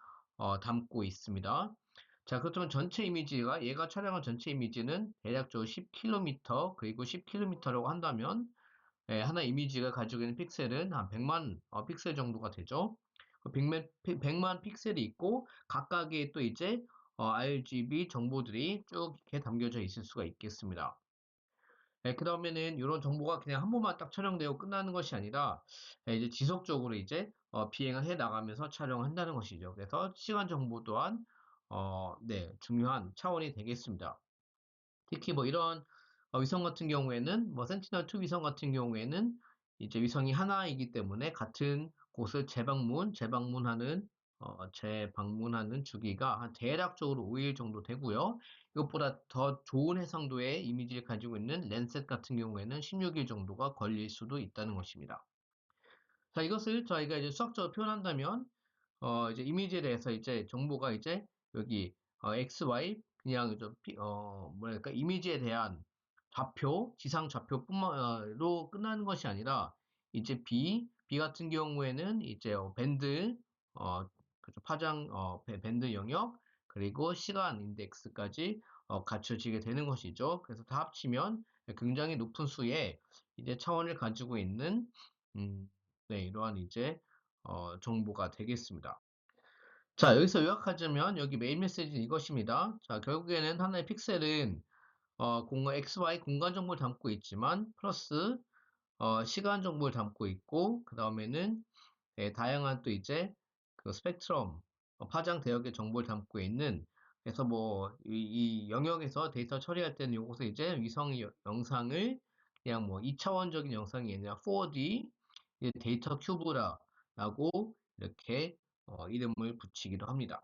[SPEAKER 1] 담고 있습니다. 자, 그렇다면 전체 이미지가 얘가 촬영한 전체 이미지는 대략적으로 10km 그리고 10km라고 한다면 하나 이미지가 가지고 있는 픽셀은 한 100만 픽셀 정도가 되죠. 100만 픽셀이 있고 각각의 또 이제 RGB 정보들이 쭉 이렇게 담겨져 있을 수가 있겠습니다. 네, 그다음에는 이런 정보가 그냥 한 번만 딱 촬영되고 끝나는 것이 아니라 이제 지속적으로 이제 비행을 해 나가면서 촬영을 한다는 것이죠. 그래서 시간 정보 또한 네, 중요한 차원이 되겠습니다. 특히 뭐 이런 위성 같은 경우에는 뭐 센티널2 위성 같은 경우에는 이제 위성이 하나이기 때문에 같은 곳을 재방문하는 주기가 한 대략적으로 5일 정도 되고요. 이것보다 더 좋은 해상도의 이미지를 가지고 있는 랜셋 같은 경우에는 16일 정도가 걸릴 수도 있다는 것입니다. 자, 이것을 저희가 이제 수학적으로 표현한다면, 이제 이미지에 대해서 이제 정보가 이제 여기, X, Y, 그냥 좀, 뭐랄까, 이미지에 대한 좌표, 지상 좌표뿐만으로 끝나는 것이 아니라, 이제 B 같은 경우에는 이제 밴드, 그죠, 파장, 밴드 영역, 그리고 시간 인덱스까지 갖춰지게 되는 것이죠. 그래서 다 합치면 굉장히 높은 수의 이제 차원을 가지고 있는, 음, 네, 이러한 이제 정보가 되겠습니다. 자, 여기서 요약하자면 여기 메인 메시지는 이것입니다. 자, 결국에는 하나의 픽셀은 공간 XY 공간 정보를 담고 있지만 플러스 시간 정보를 담고 있고 그 다음에는 다양한 또 이제 그 스펙트럼 파장 대역의 정보를 담고 있는 그래서 뭐 이 영역에서 데이터 처리할 때는 요것을 이제 위성 영상을 그냥 뭐 2차원적인 영상이 아니라 4D 데이터 큐브라고 이렇게 이름을 붙이기도 합니다.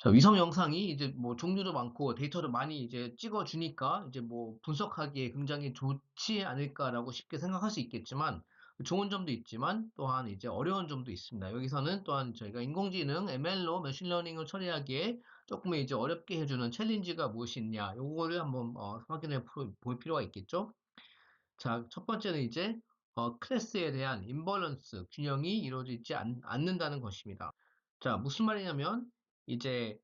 [SPEAKER 1] 자, 위성 영상이 이제 뭐 종류도 많고 데이터도 많이 이제 찍어주니까 이제 뭐 분석하기에 굉장히 좋지 않을까라고 쉽게 생각할 수 있겠지만, 좋은 점도 있지만 또한 이제 어려운 점도 있습니다. 여기서는 또한 저희가 인공지능 ML로 머신러닝을 처리하기에 조금 이제 어렵게 해주는 챌린지가 무엇이 있냐, 요거를 한번 확인해 볼 필요가 있겠죠. 자, 첫 번째는 이제 클래스에 대한 임벌런스, 균형이 이루어지지 않는다는 것입니다. 자, 무슨 말이냐면 이제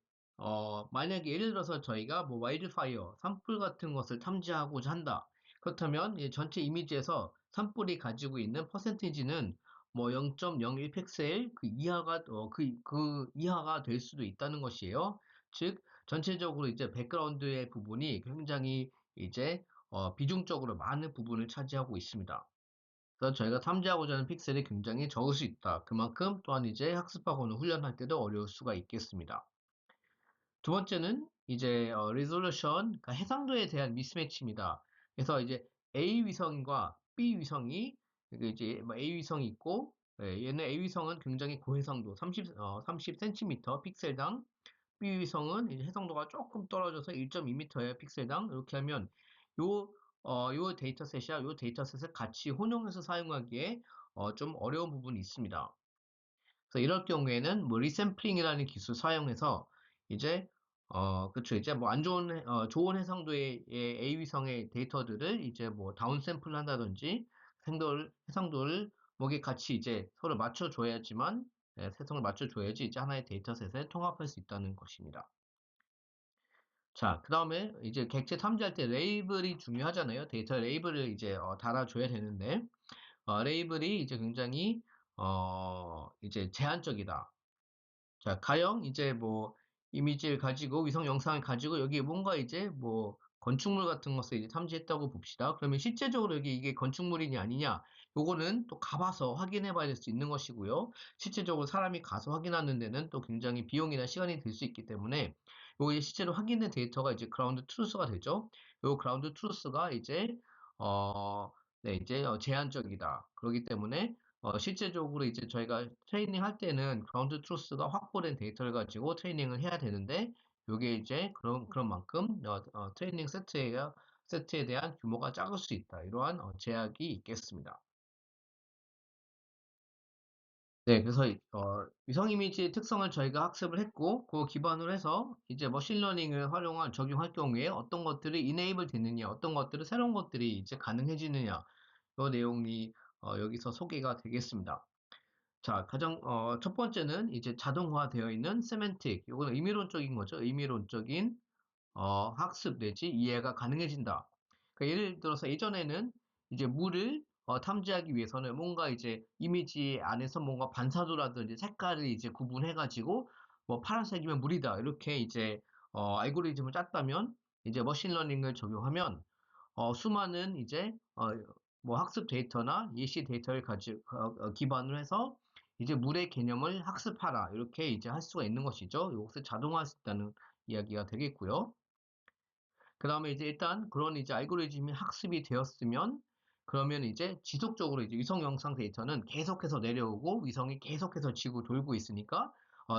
[SPEAKER 1] 만약에 예를 들어서 저희가 뭐 와일드파이어, 산불 같은 것을 탐지하고자 한다. 그렇다면 이 전체 이미지에서 산불이 가지고 있는 퍼센티지는 뭐 0.01 픽셀 그 이하가 그 이하가 될 수도 있다는 것이에요. 즉 전체적으로 이제 백그라운드의 부분이 굉장히 이제 비중적으로 많은 부분을 차지하고 있습니다. 그래서 저희가 탐지하고자 하는 픽셀이 굉장히 적을 수 있다. 그만큼 또한 이제 학습하고는 훈련할 때도 어려울 수가 있겠습니다. 두 번째는 이제 리졸루션, 그러니까 해상도에 대한 미스매치입니다. 그래서 이제 A 위성과 B 위성이 이제 뭐 A 위성이 있고, 얘는 A 위성은 굉장히 고해상도 30cm 픽셀당, B 위성은 이제 해상도가 조금 떨어져서 1.2m예요 픽셀당. 이렇게 하면 요 요 데이터셋이야 요 데이터셋을 같이 혼용해서 사용하기에 좀 어려운 부분이 있습니다. 그래서 이럴 경우에는 뭐 리샘플링이라는 기술 사용해서 이제 그쵸 이제 뭐 안 좋은 좋은 해상도의 A 위성의 데이터들을 이제 뭐 다운 샘플 한다든지 해상도를 뭐게 같이 이제 서로 맞춰줘야지만, 세성을 맞춰줘야지 이제 하나의 데이터셋에 통합할 수 있다는 것입니다. 자, 그 다음에 이제 객체 탐지할 때 레이블이 중요하잖아요. 데이터 레이블을 이제 달아줘야 되는데, 레이블이 이제 굉장히 이제 제한적이다. 자, 가령 이제 뭐 이미지를 가지고 위성 영상을 가지고 여기에 뭔가 이제 뭐 건축물 같은 것을 이제 탐지했다고 봅시다. 그러면 실제적으로 여기 이게 건축물이냐 아니냐, 요거는 또 가봐서 확인해 봐야 될 수 있는 것이고요. 실제적으로 사람이 가서 확인하는 데는 또 굉장히 비용이나 시간이 들 수 있기 때문에 요거 이제 실제로 확인된 데이터가 이제 그라운드 트루스가 되죠. 요 그라운드 트루스가 이제 어, 네, 이제 제한적이다. 그렇기 때문에 실제적으로 이제 저희가 트레이닝 할 때는 그라운드 트루스가 확보된 데이터를 가지고 트레이닝을 해야 되는데, 요게 이제 그런 만큼 트레이닝 세트에 대한 규모가 작을 수 있다. 이러한 제약이 있겠습니다. 네, 그래서 위성 이미지의 특성을 저희가 학습을 했고, 그 기반으로 해서 이제 머신러닝을 적용할 경우에 어떤 것들이 이네이블 되느냐, 어떤 것들은 새로운 것들이 이제 가능해지느냐, 그 내용이 여기서 소개가 되겠습니다. 자, 첫 번째는 이제 자동화되어 있는 세멘틱. 이거는 의미론적인 거죠. 의미론적인, 학습 내지 이해가 가능해진다. 그러니까 예를 들어서 예전에는 이제 물을 탐지하기 위해서는 뭔가 이제 이미지 안에서 뭔가 반사도라든지 색깔을 이제 구분해가지고 뭐 파란색이면 물이다. 이렇게 이제 알고리즘을 짰다면 이제 머신러닝을 적용하면 수많은 이제 뭐 학습 데이터나 예시 데이터를 기반으로 해서 이제 물의 개념을 학습하라 이렇게 이제 할 수가 있는 것이죠. 이것을 자동화할 수 있다는 이야기가 되겠고요. 그 다음에 이제 일단 그런 이제 알고리즘이 학습이 되었으면 그러면 이제 지속적으로 이제 위성 영상 데이터는 계속해서 내려오고 위성이 계속해서 지구 돌고 있으니까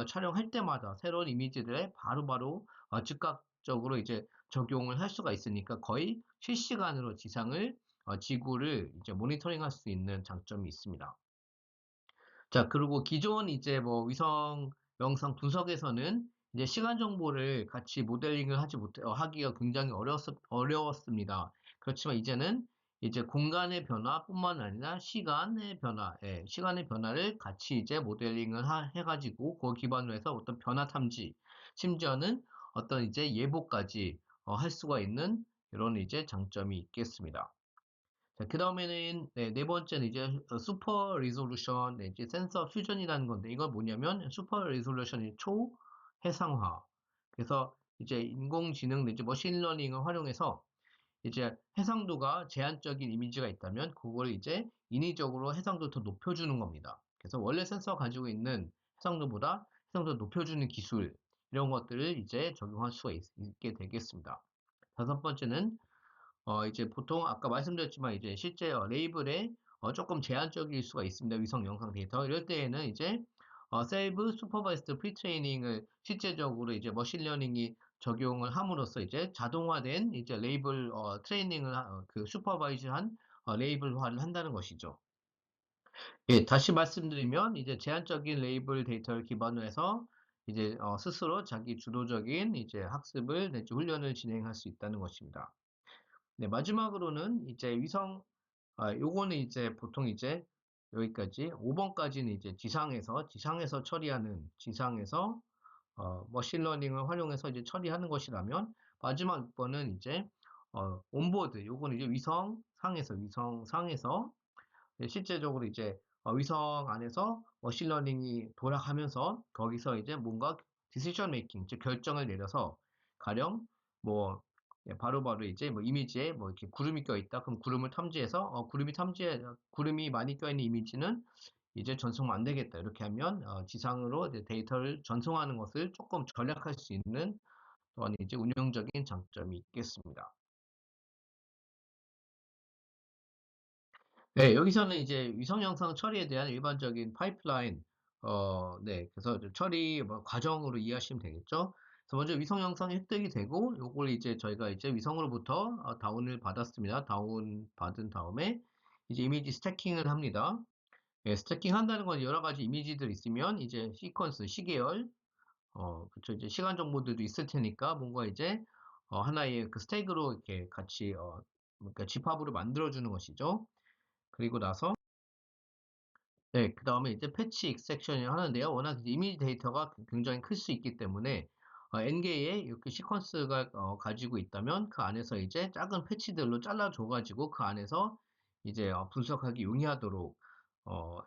[SPEAKER 1] 촬영할 때마다 새로운 이미지들에 바로바로 즉각적으로 이제 적용을 할 수가 있으니까 거의 실시간으로 지구를 이제 모니터링할 수 있는 장점이 있습니다. 자, 그리고 기존 이제 뭐 위성 영상 분석에서는 이제 시간 정보를 같이 모델링을 하기가 굉장히 어려웠습니다. 그렇지만 이제는 이제 공간의 변화뿐만 아니라 시간의 변화를 같이 이제 모델링을 해가지고 그 기반으로 해서 어떤 변화 탐지, 심지어는 어떤 이제 예보까지 할 수가 있는 이런 이제 장점이 있겠습니다. 자, 그 다음에는 네 번째는 이제 슈퍼 리졸루션 이제 센서 퓨전이라는 건데 이건 뭐냐면 슈퍼 리졸루션이 초해상화. 그래서 이제 인공지능 내지 머신러닝을 활용해서 이제 해상도가 제한적인 이미지가 있다면 그걸 이제 인위적으로 해상도 더 높여주는 겁니다. 그래서 원래 센서가 가지고 있는 해상도보다 해상도 높여주는 기술 이런 것들을 이제 적용할 수가 있게 되겠습니다. 다섯 번째는 이제 보통 아까 말씀드렸지만 이제 실제 레이블에 조금 제한적일 수가 있습니다. 위성 영상 데이터. 이럴 때에는 이제 셀프 슈퍼바이스드 프리트레이닝을 실제적으로 이제 머신러닝이 적용을 함으로써 이제 자동화된 이제 레이블 트레이닝을 그 슈퍼바이즈한 레이블화를 한다는 것이죠. 예, 다시 말씀드리면 이제 제한적인 레이블 데이터를 기반으로 해서 이제 스스로 자기 주도적인 이제 학습을 내지 훈련을 진행할 수 있다는 것입니다. 네, 마지막으로는 이제 요거는 이제 보통 이제 여기까지 5번까지는 이제 지상에서 처리하는 머신러닝을 활용해서 이제 처리하는 것이라면 마지막 6번은 이제 온보드 요거는 이제 위성상에서 실제적으로 이제 위성 안에서 머신러닝이 돌아가면서 거기서 이제 뭔가 디시전 메이킹, 즉 결정을 내려서 가령 뭐 예, 바로바로 이제 뭐 이미지에 뭐 이렇게 구름이 껴 있다. 그럼 구름을 탐지해서 구름이 많이 껴 있는 이미지는 이제 전송 안 되겠다. 이렇게 하면 지상으로 이제 데이터를 전송하는 것을 조금 절약할 수 있는 또한 이제 운영적인 장점이 있겠습니다. 네, 여기서는 이제 위성 영상 처리에 대한 일반적인 파이프라인, 네, 그래서 처리 뭐 과정으로 이해하시면 되겠죠. 그래서 먼저 위성 영상이 획득이 되고, 요걸 이제 저희가 이제 위성으로부터 다운을 받았습니다. 다운 받은 다음에 이제 이미지 스태킹을 합니다. 예, 스태킹 한다는 건 여러 가지 이미지들 있으면 이제 시퀀스, 시계열, 그쵸, 이제 시간 정보들도 있을 테니까 뭔가 이제 하나의 그 스택으로 이렇게 같이 그러니까 집합으로 만들어주는 것이죠. 그리고 나서 네, 그 다음에 이제 패치 익섹션을 하는데요. 워낙 이제 이미지 데이터가 굉장히 클 수 있기 때문에 N개의 이렇게 시퀀스가 가지고 있다면 그 안에서 이제 작은 패치들로 잘라줘가지고 그 안에서 이제 분석하기 용이하도록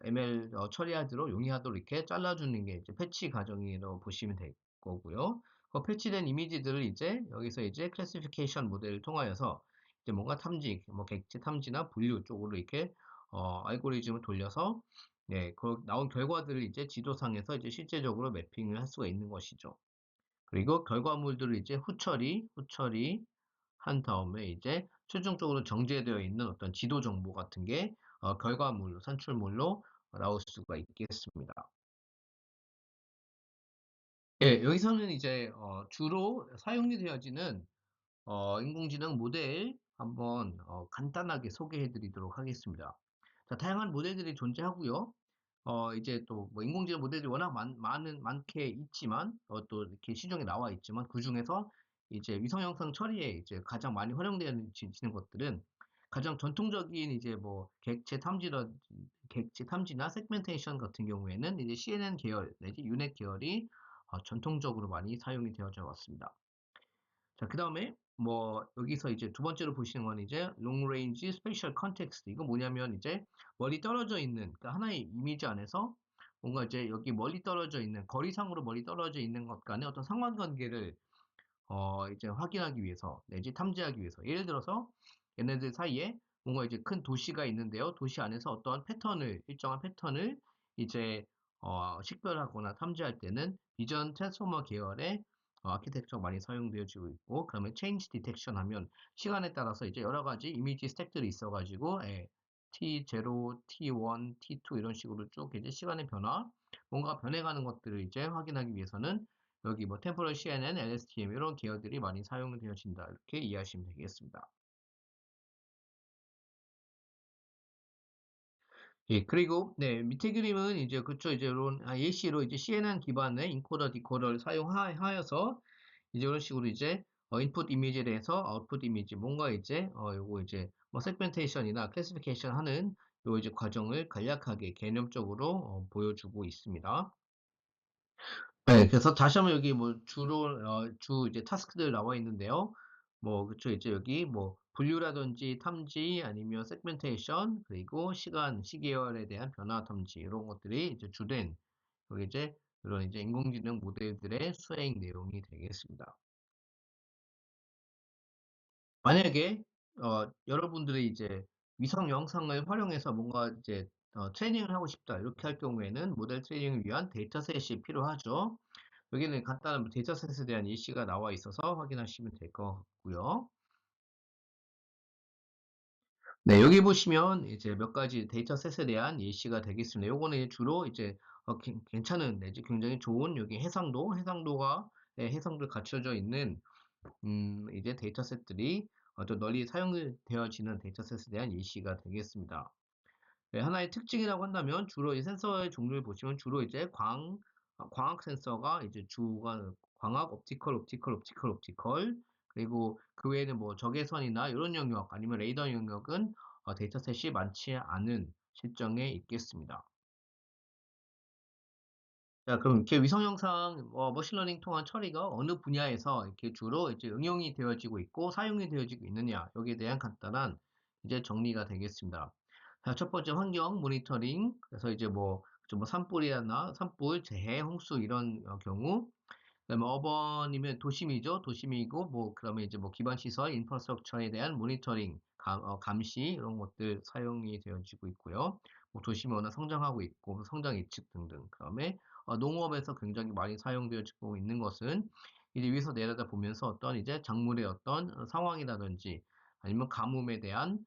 [SPEAKER 1] ML 처리하도록 용이하도록 이렇게 잘라주는 게 이제 패치 과정이라고 보시면 될 거고요. 그 패치된 이미지들을 이제 여기서 이제 클래시피케이션 모델을 통하여서 이제 뭔가 탐지, 뭐 객체 탐지나 분류 쪽으로 이렇게 알고리즘을 돌려서 네, 그 나온 결과들을 이제 지도상에서 이제 실제적으로 매핑을 할 수가 있는 것이죠. 그리고 결과물들을 이제 후처리 한 다음에 이제 최종적으로 정제되어 있는 어떤 지도 정보 같은 게 산출물로 나올 수가 있겠습니다. 예, 여기서는 이제 주로 사용이 되어지는 인공지능 모델 한번 간단하게 소개해 드리도록 하겠습니다. 자, 다양한 모델들이 존재하고요. 이제 또 뭐 인공지능 모델이 워낙 많게 있지만, 또 이렇게 시중에 나와 있지만, 그 중에서 이제 위성 영상 처리에 이제 가장 많이 활용되는 것들은 가장 전통적인 이제 뭐 객체 탐지나 세그멘테이션 같은 경우에는 이제 CNN 계열 내지 유넷 계열이 전통적으로 많이 사용이 되어져 왔습니다. 자, 그 다음에 뭐 여기서 이제 두 번째로 보시는 건 이제 long range spatial context. 이거 뭐냐면 이제 멀리 떨어져 있는 그러니까 하나의 이미지 안에서 뭔가 이제 여기 멀리 떨어져 있는 거리상으로 멀리 떨어져 있는 것 간의 어떤 상관관계를 이제 확인하기 위해서 내지 탐지하기 위해서 예를 들어서 얘네들 사이에 뭔가 이제 큰 도시가 있는데요. 도시 안에서 어떠한 일정한 패턴을 이제 식별하거나 탐지할 때는 비전 트랜스포머 계열의 아키텍처가 많이 사용되어지고 있고, 그러면 체인지 디텍션 하면 시간에 따라서 이제 여러 가지 이미지 스택들이 있어가지고 T0, T1, T2 이런 식으로 쭉 이제 시간의 변화, 뭔가 변해가는 것들을 이제 확인하기 위해서는 여기 뭐 템포럴 CNN, LSTM 이런 계열들이 많이 사용되어진다. 이렇게 이해하시면 되겠습니다. 예, 그리고 네, 밑에 그림은 이제 그쪽 이제 이런 예시로 이제 CNN 기반의 인코더 디코더를 사용하여서 이제 이런 식으로 이제 인풋 이미지에 대해서 아웃풋 이미지 뭔가 이제 요거 이제 뭐 세그멘테이션이나 클래시피케이션 하는 요 이제 과정을 간략하게 개념적으로 보여주고 있습니다. 네, 그래서 다시 한번 여기 뭐 주 이제 타스크들 나와 있는데요. 뭐 그쵸 이제 여기 뭐 분류라든지 탐지 아니면 세그멘테이션 그리고 시계열에 대한 변화 탐지 이런 것들이 이제 주된 여기 이제 이런 이제 인공지능 모델들의 수행 내용이 되겠습니다. 만약에 여러분들이 이제 위성 영상을 활용해서 뭔가 이제 트레이닝을 하고 싶다 이렇게 할 경우에는 모델 트레이닝을 위한 데이터셋이 필요하죠. 여기는 간단한 데이터셋에 대한 예시가 나와 있어서 확인하시면 될 것 같고요. 네, 여기 보시면 이제 몇 가지 데이터셋에 대한 예시가 되겠습니다. 요거는 주로 이제 괜찮은 내지 굉장히 좋은 여기 해상도가 네, 해상도 갖춰져 있는 이제 데이터셋들이 좀 널리 사용되어지는 데이터셋에 대한 예시가 되겠습니다. 네, 하나의 특징이라고 한다면 주로 이 센서의 종류를 보시면 주로 이제 광학 센서가 이제 주가 광학, 옵티컬 그리고 그 외에는 뭐 적외선이나 이런 영역 아니면 레이더 영역은 데이터셋이 많지 않은 실정에 있겠습니다. 자, 그럼 이렇게 위성 영상, 머신러닝 통한 처리가 어느 분야에서 이렇게 주로 이제 응용이 되어지고 있고 사용이 되어지고 있느냐, 여기에 대한 간단한 이제 정리가 되겠습니다. 자, 첫 번째 환경 모니터링. 그래서 이제 뭐 산불, 재해, 홍수 이런 경우. 그다음에 어번이면 도심이죠. 도심이고 그러면 이제 뭐 기반 시설, 인프라스트럭처에 대한 모니터링, 감시 이런 것들 사용이 되어지고 있고요. 뭐 도심이 워낙 성장하고 있고 성장 예측 등등. 그다음에 농업에서 굉장히 많이 사용되어지고 있는 것은 이제 위에서 내려다 보면서 어떤 이제 작물의 어떤 상황이라든지 아니면 가뭄에 대한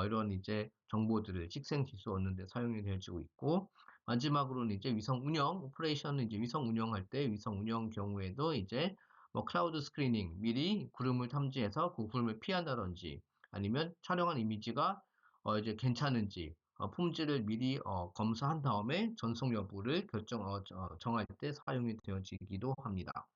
[SPEAKER 1] 이런 이제 정보들을 식생 지수 얻는 데 사용이 되어지고 있고 마지막으로는 이제 위성 운영, 오퍼레이션은 이제 위성 운영할 때 위성 운영 경우에도 이제 뭐 클라우드 스크리닝, 미리 구름을 탐지해서 그 구름을 피한다든지 아니면 촬영한 이미지가 이제 괜찮은지 품질을 미리 검사한 다음에 전송 여부를 정할 때 사용이 되어지기도 합니다.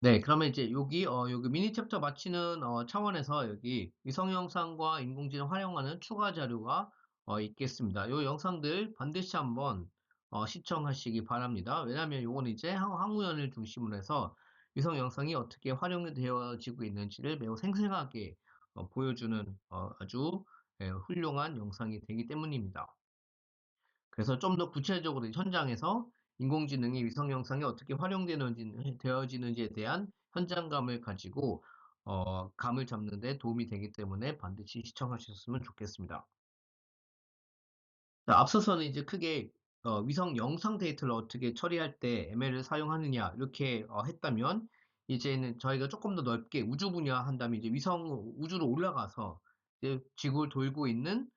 [SPEAKER 1] 네, 그러면 이제 여기 미니 챕터 마치는 차원에서 여기 위성 영상과 인공지능 활용하는 추가 자료가 있겠습니다. 요 영상들 반드시 한번 시청하시기 바랍니다. 왜냐하면 요건 이제 항우연을 중심으로 해서 위성 영상이 어떻게 활용이 되어지고 있는지를 매우 생생하게 보여주는 아주 훌륭한 영상이 되기 때문입니다. 그래서 좀 더 구체적으로 현장에서 인공지능이 위성 영상이 어떻게 되어지는지에 대한 현장감을 가지고 감을 잡는 데 도움이 되기 때문에 반드시 시청하셨으면 좋겠습니다. 자, 앞서서는 이제 크게 위성 영상 데이터를 어떻게 처리할 때 ML을 사용하느냐 이렇게 했다면 이제는 저희가 조금 더 넓게 우주 분야 한다면 이제 우주로 올라가서 이제 지구를 돌고 있는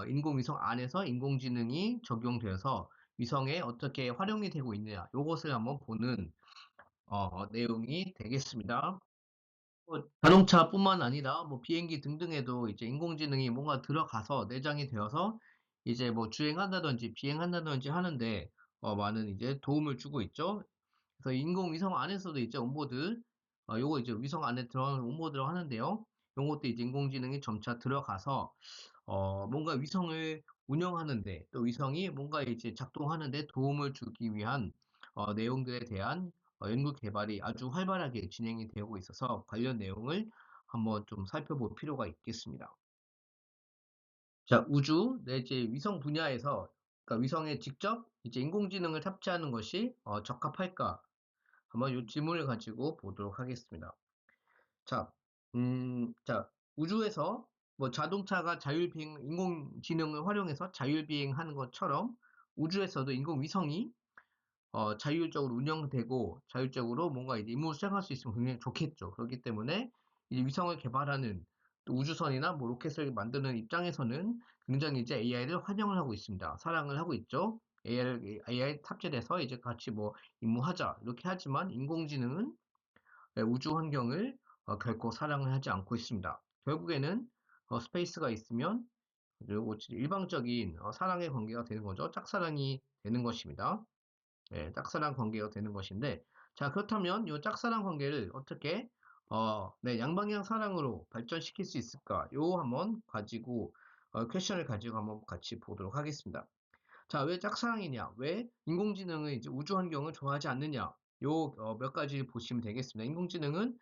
[SPEAKER 1] 인공위성 안에서 인공지능이 적용되어서 위성에 어떻게 활용이 되고 있느냐 요것을 한번 보는 내용이 되겠습니다. 자동차뿐만 아니라 뭐 비행기 등등에도 이제 인공지능이 뭔가 들어가서 내장이 되어서 이제 뭐 주행한다든지 비행한다든지 하는데 많은 이제 도움을 주고 있죠. 그래서 인공위성 안에서도 이제 온보드, 요거 이제 위성 안에 들어가는 온보드라고 하는데요. 요것도 이제 인공지능이 점차 들어가서 뭔가 위성을 운영하는데 또 위성이 뭔가 이제 작동하는데 도움을 주기 위한 내용들에 대한 연구 개발이 아주 활발하게 진행이 되고 있어서 관련 내용을 한번 좀 살펴볼 필요가 있겠습니다. 자, 우주 내지 위성 분야에서 그러니까 위성에 직접 이제 인공지능을 탑재하는 것이 적합할까? 한번 이 질문을 가지고 보도록 하겠습니다. 자, 자, 우주에서 뭐 자동차가 인공지능을 활용해서 자율비행하는 것처럼 우주에서도 인공위성이 자율적으로 운영되고 자율적으로 뭔가 이제 임무를 수행할 수 있으면 굉장히 좋겠죠. 그렇기 때문에 이 위성을 개발하는 또 우주선이나 뭐 로켓을 만드는 입장에서는 굉장히 이제 AI를 환영을 하고 있습니다. 사랑을 하고 있죠. AI 탑재돼서 이제 같이 뭐 임무하자 이렇게 하지만 인공지능은 우주 환경을 결코 사랑을 하지 않고 있습니다. 결국에는 스페이스가 있으면 그리고 일방적인 사랑의 관계가 되는 거죠. 짝사랑이 되는 것입니다. 예, 짝사랑 관계가 되는 것인데, 자, 그렇다면 이 짝사랑 관계를 어떻게, 네, 양방향 사랑으로 발전시킬 수 있을까? 한번 가지고, 퀘션을 가지고 한번 같이 보도록 하겠습니다. 자, 왜 짝사랑이냐? 왜 인공지능은 이제 우주 환경을 좋아하지 않느냐? 몇 가지 보시면 되겠습니다. 인공지능은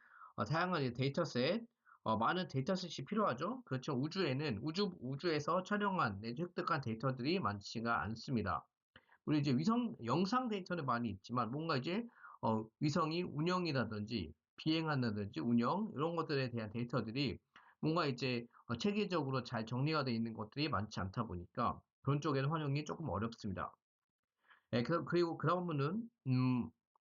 [SPEAKER 1] 다양한 이제 데이터셋, 많은 데이터셋이 필요하죠. 그렇죠. 우주에서 촬영한 내지 획득한 데이터들이 많지가 않습니다. 우리 이제 위성 영상 데이터는 많이 있지만 뭔가 이제 위성이 운영이라든지 비행한다든지 운영 이런 것들에 대한 데이터들이 뭔가 이제 체계적으로 잘 정리가 되어 있는 것들이 많지 않다 보니까 그런 쪽에는 활용이 조금 어렵습니다. 예, 그리고 그러면은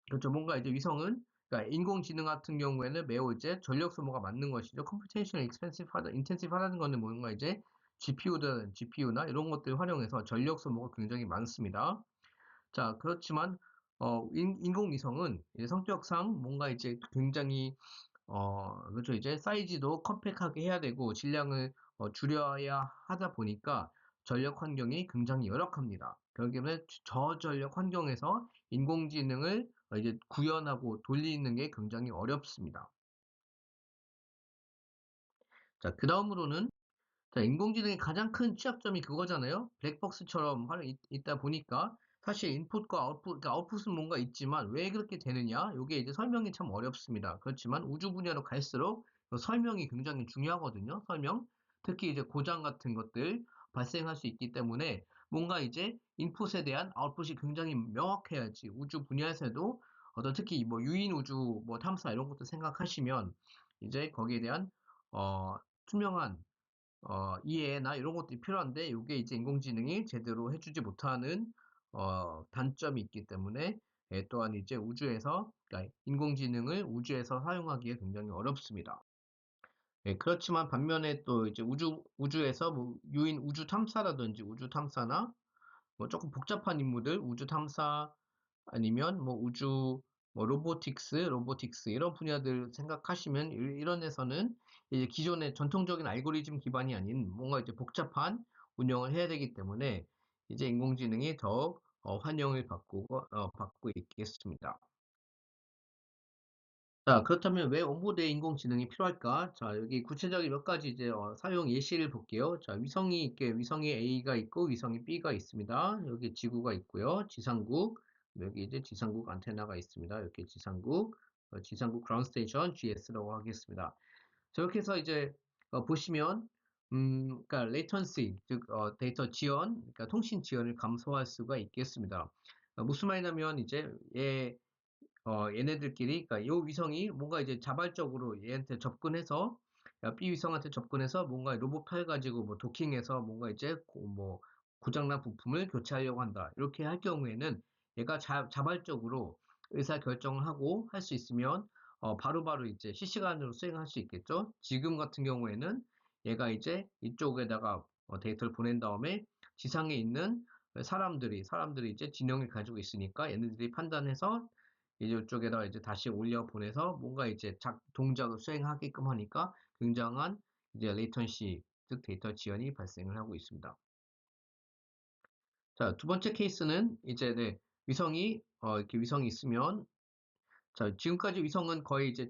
[SPEAKER 1] 그렇죠. 뭔가 이제 위성은 그러니까 인공지능 같은 경우에는 매우 이제 전력 소모가 맞는 것이죠. 컴퓨테이션 익스펜시브 하다, 인텐시브 하다는 거는 뭔가 이제 GPU나 이런 것들 활용해서 전력 소모가 굉장히 많습니다. 자, 그렇지만 인공위성은 이제 성격상 뭔가 이제 굉장히 그렇죠. 이제 사이즈도 컴팩트하게 해야 되고 질량을 줄여야 하다 보니까 전력 환경이 굉장히 열악합니다. 그렇기 때문에 저전력 환경에서 인공지능을 이제 구현하고 돌리는 게 굉장히 어렵습니다. 자, 그다음으로는 자, 인공지능의 가장 큰 취약점이 그거잖아요. 블랙박스처럼 있다 보니까 사실 인풋과 아웃풋, 그러니까 아웃풋은 뭔가 있지만 왜 그렇게 되느냐? 이게 이제 설명이 참 어렵습니다. 그렇지만 우주 분야로 갈수록 그 설명이 굉장히 중요하거든요. 설명. 특히 이제 고장 같은 것들 발생할 수 있기 때문에 뭔가 이제 인풋에 대한 아웃풋이 굉장히 명확해야지 우주 분야에서도 어떤 특히 뭐 유인 우주 뭐 탐사 이런 것도 생각하시면 이제 거기에 대한 투명한 이해나 이런 것들이 필요한데 요게 이제 인공지능이 제대로 해주지 못하는 단점이 있기 때문에 또한 이제 우주에서 그러니까 인공지능을 우주에서 사용하기에 굉장히 어렵습니다. 예, 그렇지만 반면에 또 이제 우주에서 뭐 유인 우주 탐사라든지 우주 탐사나 뭐 조금 복잡한 임무들 우주 탐사 아니면 뭐 우주 뭐 로보틱스 이런 분야들 생각하시면 이런 데서는 이제 기존의 전통적인 알고리즘 기반이 아닌 뭔가 이제 복잡한 운영을 해야 되기 때문에 이제 인공지능이 더욱 환영을 받고 있겠습니다. 자, 그렇다면 왜 온보드에 인공지능이 필요할까? 자, 여기 구체적인 몇 가지 이제 사용 예시를 볼게요. 자, 위성이 A가 있고 위성이 B가 있습니다. 여기 지구가 있고요. 지상국, 여기 이제 지상국 안테나가 있습니다. 이렇게 지상국 그라운드 스테이션 GS라고 하겠습니다. 저렇게 해서 이제 보시면 그러니까 레이턴시 즉 데이터 지연, 그러니까 통신 지연을 감소할 수가 있겠습니다. 무슨 말이냐면 이제 얘네들끼리, 그러니까 요 위성이 뭔가 이제 자발적으로 얘한테 접근해서, B 위성한테 접근해서 뭔가 로봇 팔 가지고 뭐 도킹해서 뭔가 이제 뭐 고장난 부품을 교체하려고 한다. 이렇게 할 경우에는 얘가 자발적으로 의사 결정을 하고 할 수 있으면 바로바로 이제 실시간으로 수행할 수 있겠죠. 지금 같은 경우에는 얘가 이제 이쪽에다가 데이터를 보낸 다음에 지상에 있는 사람들이 이제 지능을 가지고 있으니까 얘네들이 판단해서 이제 이쪽에다가 이제 다시 올려 보내서 뭔가 이제 동작을 수행하게끔 하니까 굉장한 이제 레이턴시, 즉 데이터 지연이 발생을 하고 있습니다. 자, 두 번째 케이스는 이제 네, 이렇게 위성이 있으면, 자, 지금까지 위성은 거의 이제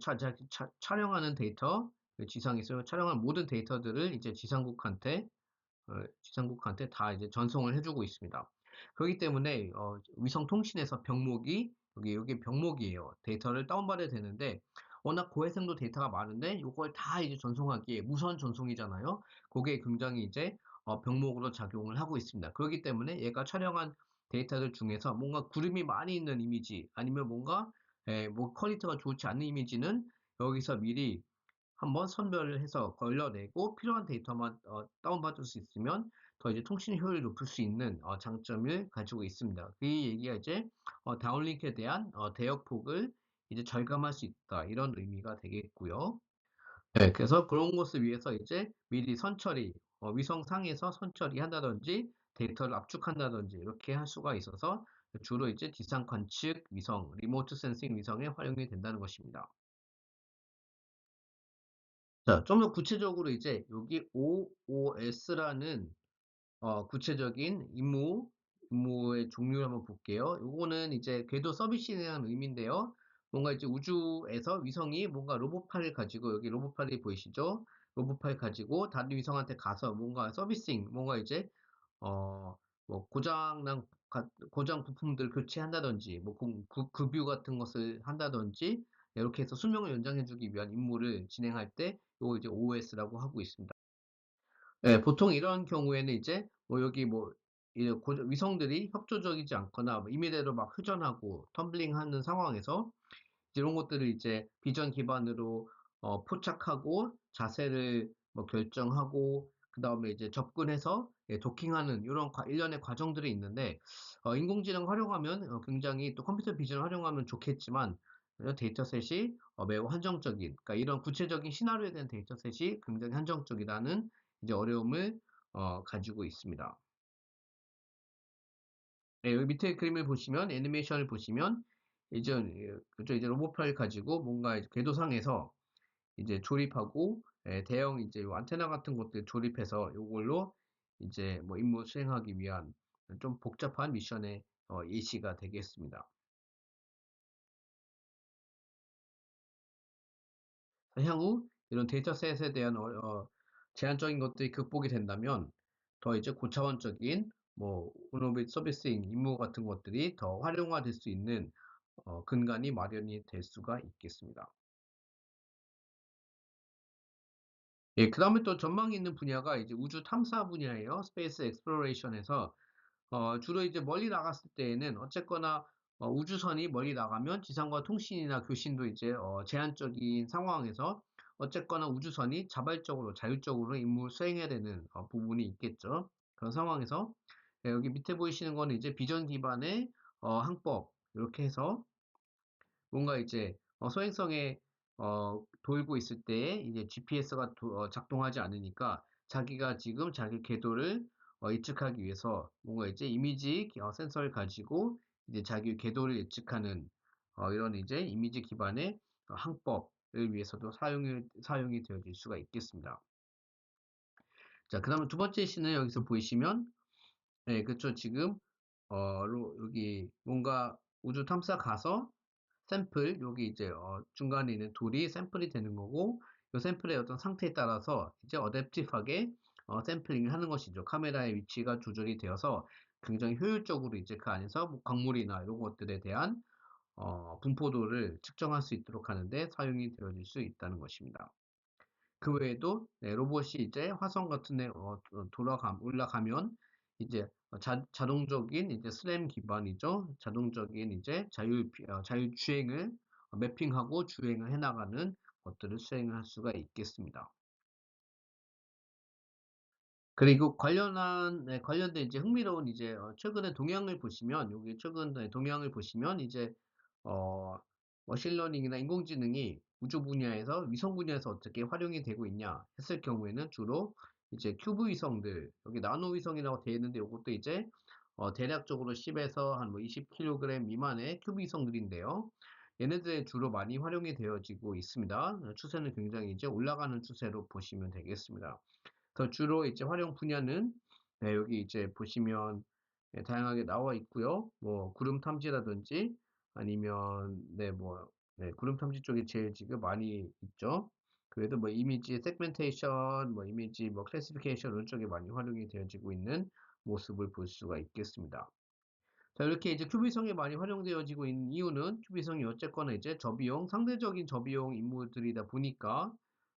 [SPEAKER 1] 촬영하는 데이터, 지상에서 촬영한 모든 데이터들을 이제 지상국한테 다 이제 전송을 해주고 있습니다. 그렇기 때문에 위성 통신에서 여기 병목이에요. 데이터를 다운받아야 되는데 워낙 고해상도 데이터가 많은데 이걸 다 이제 전송하기에 무선 전송이잖아요. 그게 굉장히 이제 병목으로 작용을 하고 있습니다. 그렇기 때문에 얘가 촬영한 데이터들 중에서 뭔가 구름이 많이 있는 이미지 아니면 뭔가 뭐 퀄리티가 좋지 않은 이미지는 여기서 미리 한번 선별을 해서 걸러내고 필요한 데이터만 다운받을 수 있으면 더 이제 통신 효율을 높일 수 있는 장점을 가지고 있습니다. 이 얘기가 이제 다운링크에 대한 대역폭을 이제 절감할 수 있다. 이런 의미가 되겠고요. 네, 그래서 그런 것을 위해서 이제 미리 위성상에서 선처리 한다든지 데이터를 압축한다든지 이렇게 할 수가 있어서 주로 이제 지상 관측 위성, 리모트 센싱 위성에 활용이 된다는 것입니다. 자, 좀 더 구체적으로 이제 여기 OOS라는 구체적인 임무의 종류를 한번 볼게요. 요거는 이제 궤도 서비스에 대한 의미인데요. 뭔가 이제 우주에서 위성이 뭔가 로봇팔을 가지고, 여기 로봇팔이 보이시죠? 로봇팔 가지고 다른 위성한테 가서 뭔가 서비싱, 뭔가 이제 뭐 고장 부품들 교체한다든지, 뭐 급유 같은 것을 한다든지, 이렇게 해서 수명을 연장해주기 위한 임무를 진행할 때, 이거 이제 OS라고 하고 있습니다. 네, 보통 이런 경우에는 이제 뭐 여기 뭐 위성들이 협조적이지 않거나 뭐 임의대로 막 회전하고 텀블링하는 상황에서 이런 것들을 이제 비전 기반으로 포착하고 자세를 뭐 결정하고 그 다음에 이제 접근해서 도킹하는 이런 일련의 과정들이 있는데 인공지능 활용하면 굉장히 또 컴퓨터 비전을 활용하면 좋겠지만 데이터셋이 매우 한정적인, 그러니까 이런 구체적인 시나리오에 대한 데이터셋이 굉장히 한정적이라는 이제 어려움을 가지고 있습니다. 네, 여기 밑에 그림을 보시면 애니메이션을 보시면 이제 그죠 이제 로봇팔 가지고 뭔가 궤도상에서 이제 조립하고 대형 이제 안테나 같은 것들 조립해서 요걸로 이제 뭐 임무 수행하기 위한 좀 복잡한 미션의 예시가 되겠습니다. 향후 이런 데이터셋에 대한 제한적인 것들이 극복이 된다면 더 이제 고차원적인 뭐 오너빌 서비스ing 임무 같은 것들이 더 활용화될 수 있는 근간이 마련이 될 수가 있겠습니다. 예, 그다음에 또 전망이 있는 분야가 이제 우주 탐사 분야예요. 스페이스 exploration에서 주로 이제 멀리 나갔을 때에는 어쨌거나 우주선이 멀리 나가면 지상과 통신이나 교신도 이제 제한적인 상황에서 어쨌거나 우주선이 자발적으로 자율적으로 임무를 수행해야 되는 부분이 있겠죠. 그런 상황에서 예, 여기 밑에 보이시는 거는 이제 비전 기반의 항법 이렇게 해서 뭔가 이제 소행성에 돌고 있을 때 이제 GPS가 작동하지 않으니까 자기가 지금 자기 궤도를 예측하기 위해서 뭔가 이제 이미지 센서를 가지고 이제 자기 궤도를 예측하는 이런 이제 이미지 기반의 항법을 위해서도 사용이 되어질 수가 있겠습니다. 자, 그다음에 두 번째 시는 여기서 보이시면 네, 그쵸. 지금 여기 뭔가 우주 탐사 가서 샘플 여기 이제 중간에 있는 돌이 샘플이 되는 거고 이 샘플의 어떤 상태에 따라서 이제 어댑티브하게 샘플링을 하는 것이죠. 카메라의 위치가 조절이 되어서 굉장히 효율적으로 이제 그 안에서 뭐 광물이나 이런 것들에 대한 분포도를 측정할 수 있도록 하는데 사용이 되어질 수 있다는 것입니다. 그 외에도 네, 로봇이 이제 화성 같은 데 올라가면 이제 자동적인 이제 스램 기반이죠. 자동적인 이제 자율 주행을 매핑하고 주행을 해나가는 것들을 수행을 할 수가 있겠습니다. 그리고 관련된 이제 흥미로운 이제 최근의 동향을 보시면 여기 최근 동향을 보시면 이제 어 머신러닝이나 인공지능이 우주 분야에서 위성 분야에서 어떻게 활용이 되고 있냐 했을 경우에는 주로 이제 큐브 위성들 여기 나노 위성이라고 되어 있는데 이것도 이제 대략적으로 10에서 한 뭐 20kg 미만의 큐브 위성들인데요. 얘네들에 주로 많이 활용이 되어지고 있습니다. 추세는 굉장히 이제 올라가는 추세로 보시면 되겠습니다. 더 주로 이제 활용 분야는 네, 여기 이제 보시면 네, 다양하게 나와 있고요. 뭐 구름 탐지라든지 아니면 네, 구름 탐지 쪽이 제일 지금 많이 있죠. 그래도 뭐 이미지 세그멘테이션, 뭐 이미지 뭐 클래시피케이션 이런 쪽에 많이 활용이 되어지고 있는 모습을 볼 수가 있겠습니다. 자, 이렇게 이제 큐비성이 많이 활용되어지고 있는 이유는 큐비성이 어쨌거나 이제 상대적인 저비용 임무들이다 보니까,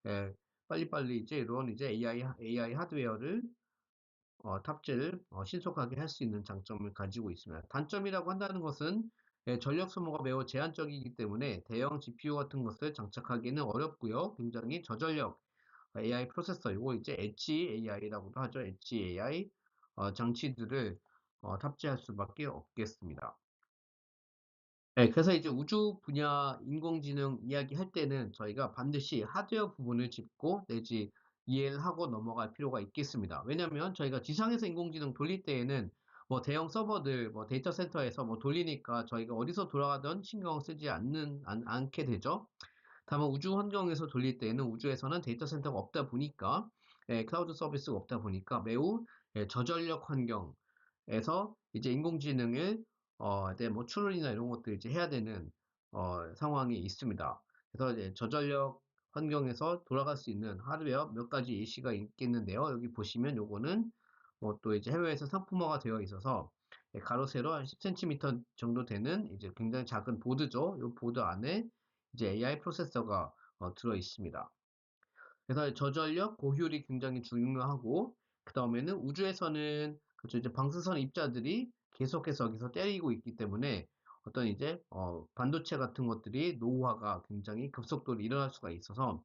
[SPEAKER 1] 예, 빨리빨리 이제 이런 이제 AI 하드웨어를, 탑재를, 신속하게 할 수 있는 장점을 가지고 있습니다. 단점이라고 한다는 것은, 예, 전력 소모가 매우 제한적이기 때문에 대형 GPU 같은 것을 장착하기는 어렵고요. 굉장히 저전력, AI 프로세서, 이거 이제 엣지 AI라고도 하죠. 엣지 AI 장치들을 탑재할 수밖에 없겠습니다. 네, 그래서 이제 우주 분야 인공지능 이야기할 때는 저희가 반드시 하드웨어 부분을 짚고 내지 이해를 하고 넘어갈 필요가 있겠습니다. 왜냐하면 저희가 지상에서 인공지능 돌릴 때에는 뭐 대형 서버들, 뭐 데이터 센터에서 뭐 돌리니까 저희가 어디서 돌아가든 신경 쓰지 않게 되죠. 다만 우주 환경에서 돌릴 때에는 우주에서는 데이터 센터가 없다 보니까 클라우드 서비스가 없다 보니까 매우 저전력 환경에서 이제 인공지능을 뭐 추론이나 이런 것들 이제 해야 되는 상황이 있습니다. 그래서 이제 저전력 환경에서 돌아갈 수 있는 하드웨어 몇 가지 예시가 있겠는데요. 여기 보시면 요거는 뭐 또 이제 해외에서 상품화가 되어 있어서 가로 세로 한 10cm 정도 되는 이제 굉장히 작은 보드죠. 이 보드 안에 이제 AI 프로세서가 들어 있습니다. 그래서 저전력, 고효율이 굉장히 중요하고 그 다음에는 우주에서는 그렇죠 이제 방사선 입자들이 계속해서 여기서 때리고 있기 때문에 어떤 이제 반도체 같은 것들이 노후화가 굉장히 급속도로 일어날 수가 있어서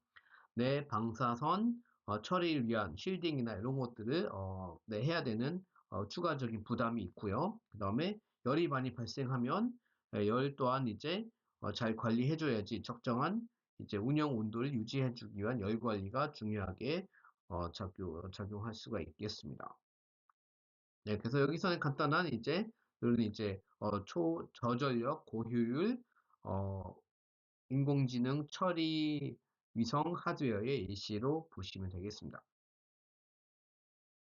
[SPEAKER 1] 내 방사선 처리를 위한 쉴딩이나 이런 것들을 네, 해야 되는 추가적인 부담이 있고요. 그 다음에 열이 많이 발생하면 열 또한 이제 잘 관리해줘야지 적정한 이제 운영 온도를 유지해주기 위한 열 관리가 중요하게 작용할 수가 있겠습니다. 네, 그래서 여기서는 간단한 이제 이런 이제 저전력 고효율 어, 인공지능 처리 위성 하드웨어의 예시로 보시면 되겠습니다.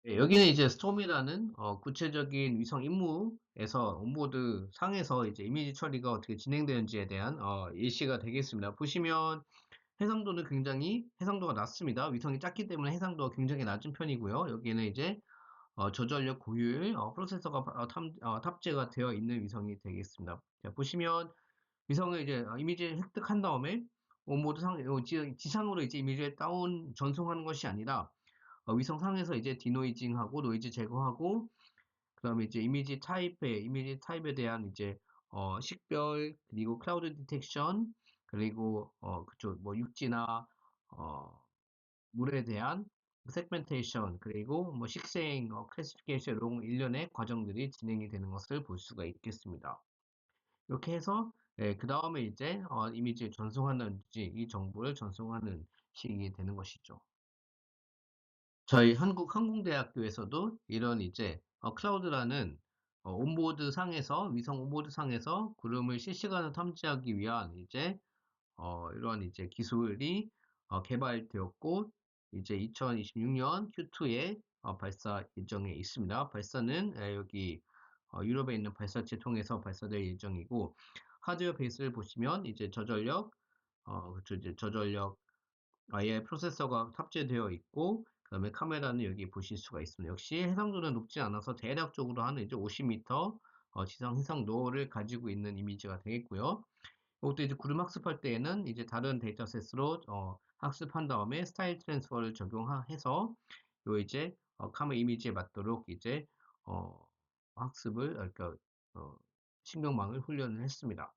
[SPEAKER 1] 네, 여기는 이제 스톰이라는 구체적인 위성 임무에서 온보드 상에서 이제 이미지 처리가 어떻게 진행되는지에 대한 예시가 되겠습니다. 보시면 해상도가 낮습니다. 위성이 작기 때문에 해상도가 굉장히 낮은 편이고요. 여기는 이제 저전력 고효율 프로세서가 탑재가 되어 있는 위성이 되겠습니다. 자, 보시면 위성을 이제 이미지를 획득한 다음에 온보드 지상으로 이제 이미지를 전송하는 것이 아니라 위성 상에서 이제 디노이징하고 노이즈 제거하고 그다음에 이제 이미지 타입에 대한 이제 식별 그리고 클라우드 디텍션 그리고 그쪽 뭐 육지나 어, 물에 대한 세그멘테이션 그리고 뭐 식생 클래시피케이션 이런 일련의 과정들이 진행이 되는 것을 볼 수가 있겠습니다. 이렇게 해서 그 다음에 이제 이미지를 전송하는지 이 정보를 전송하는 식이 되는 것이죠. 저희 한국 항공대학교에서도 이런 이제 클라우드라는 온보드 상에서 위성 온보드 상에서 구름을 실시간으로 탐지하기 위한 이제 이러한 이제 기술이 개발되었고 이제 2026년 Q2에 발사 예정에 있습니다. 발사는 여기 유럽에 있는 발사체 통해서 발사될 예정이고 하드웨어 베이스를 보시면 이제 그쵸 이제 저전력 아예 프로세서가 탑재되어 있고 그다음에 카메라는 여기 보실 수가 있습니다. 역시 해상도는 높지 않아서 대략적으로 한 이제 50m 지상 해상도를 가지고 있는 이미지가 되겠고요. 이것도 이제 구름 학습할 때에는 이제 다른 데이터셋으로 학습한 다음에 스타일 트랜스퍼를 적용해서 요 이제 카메 이미지에 맞도록 이제 어, 그러니까 어, 신경망을 훈련을 했습니다.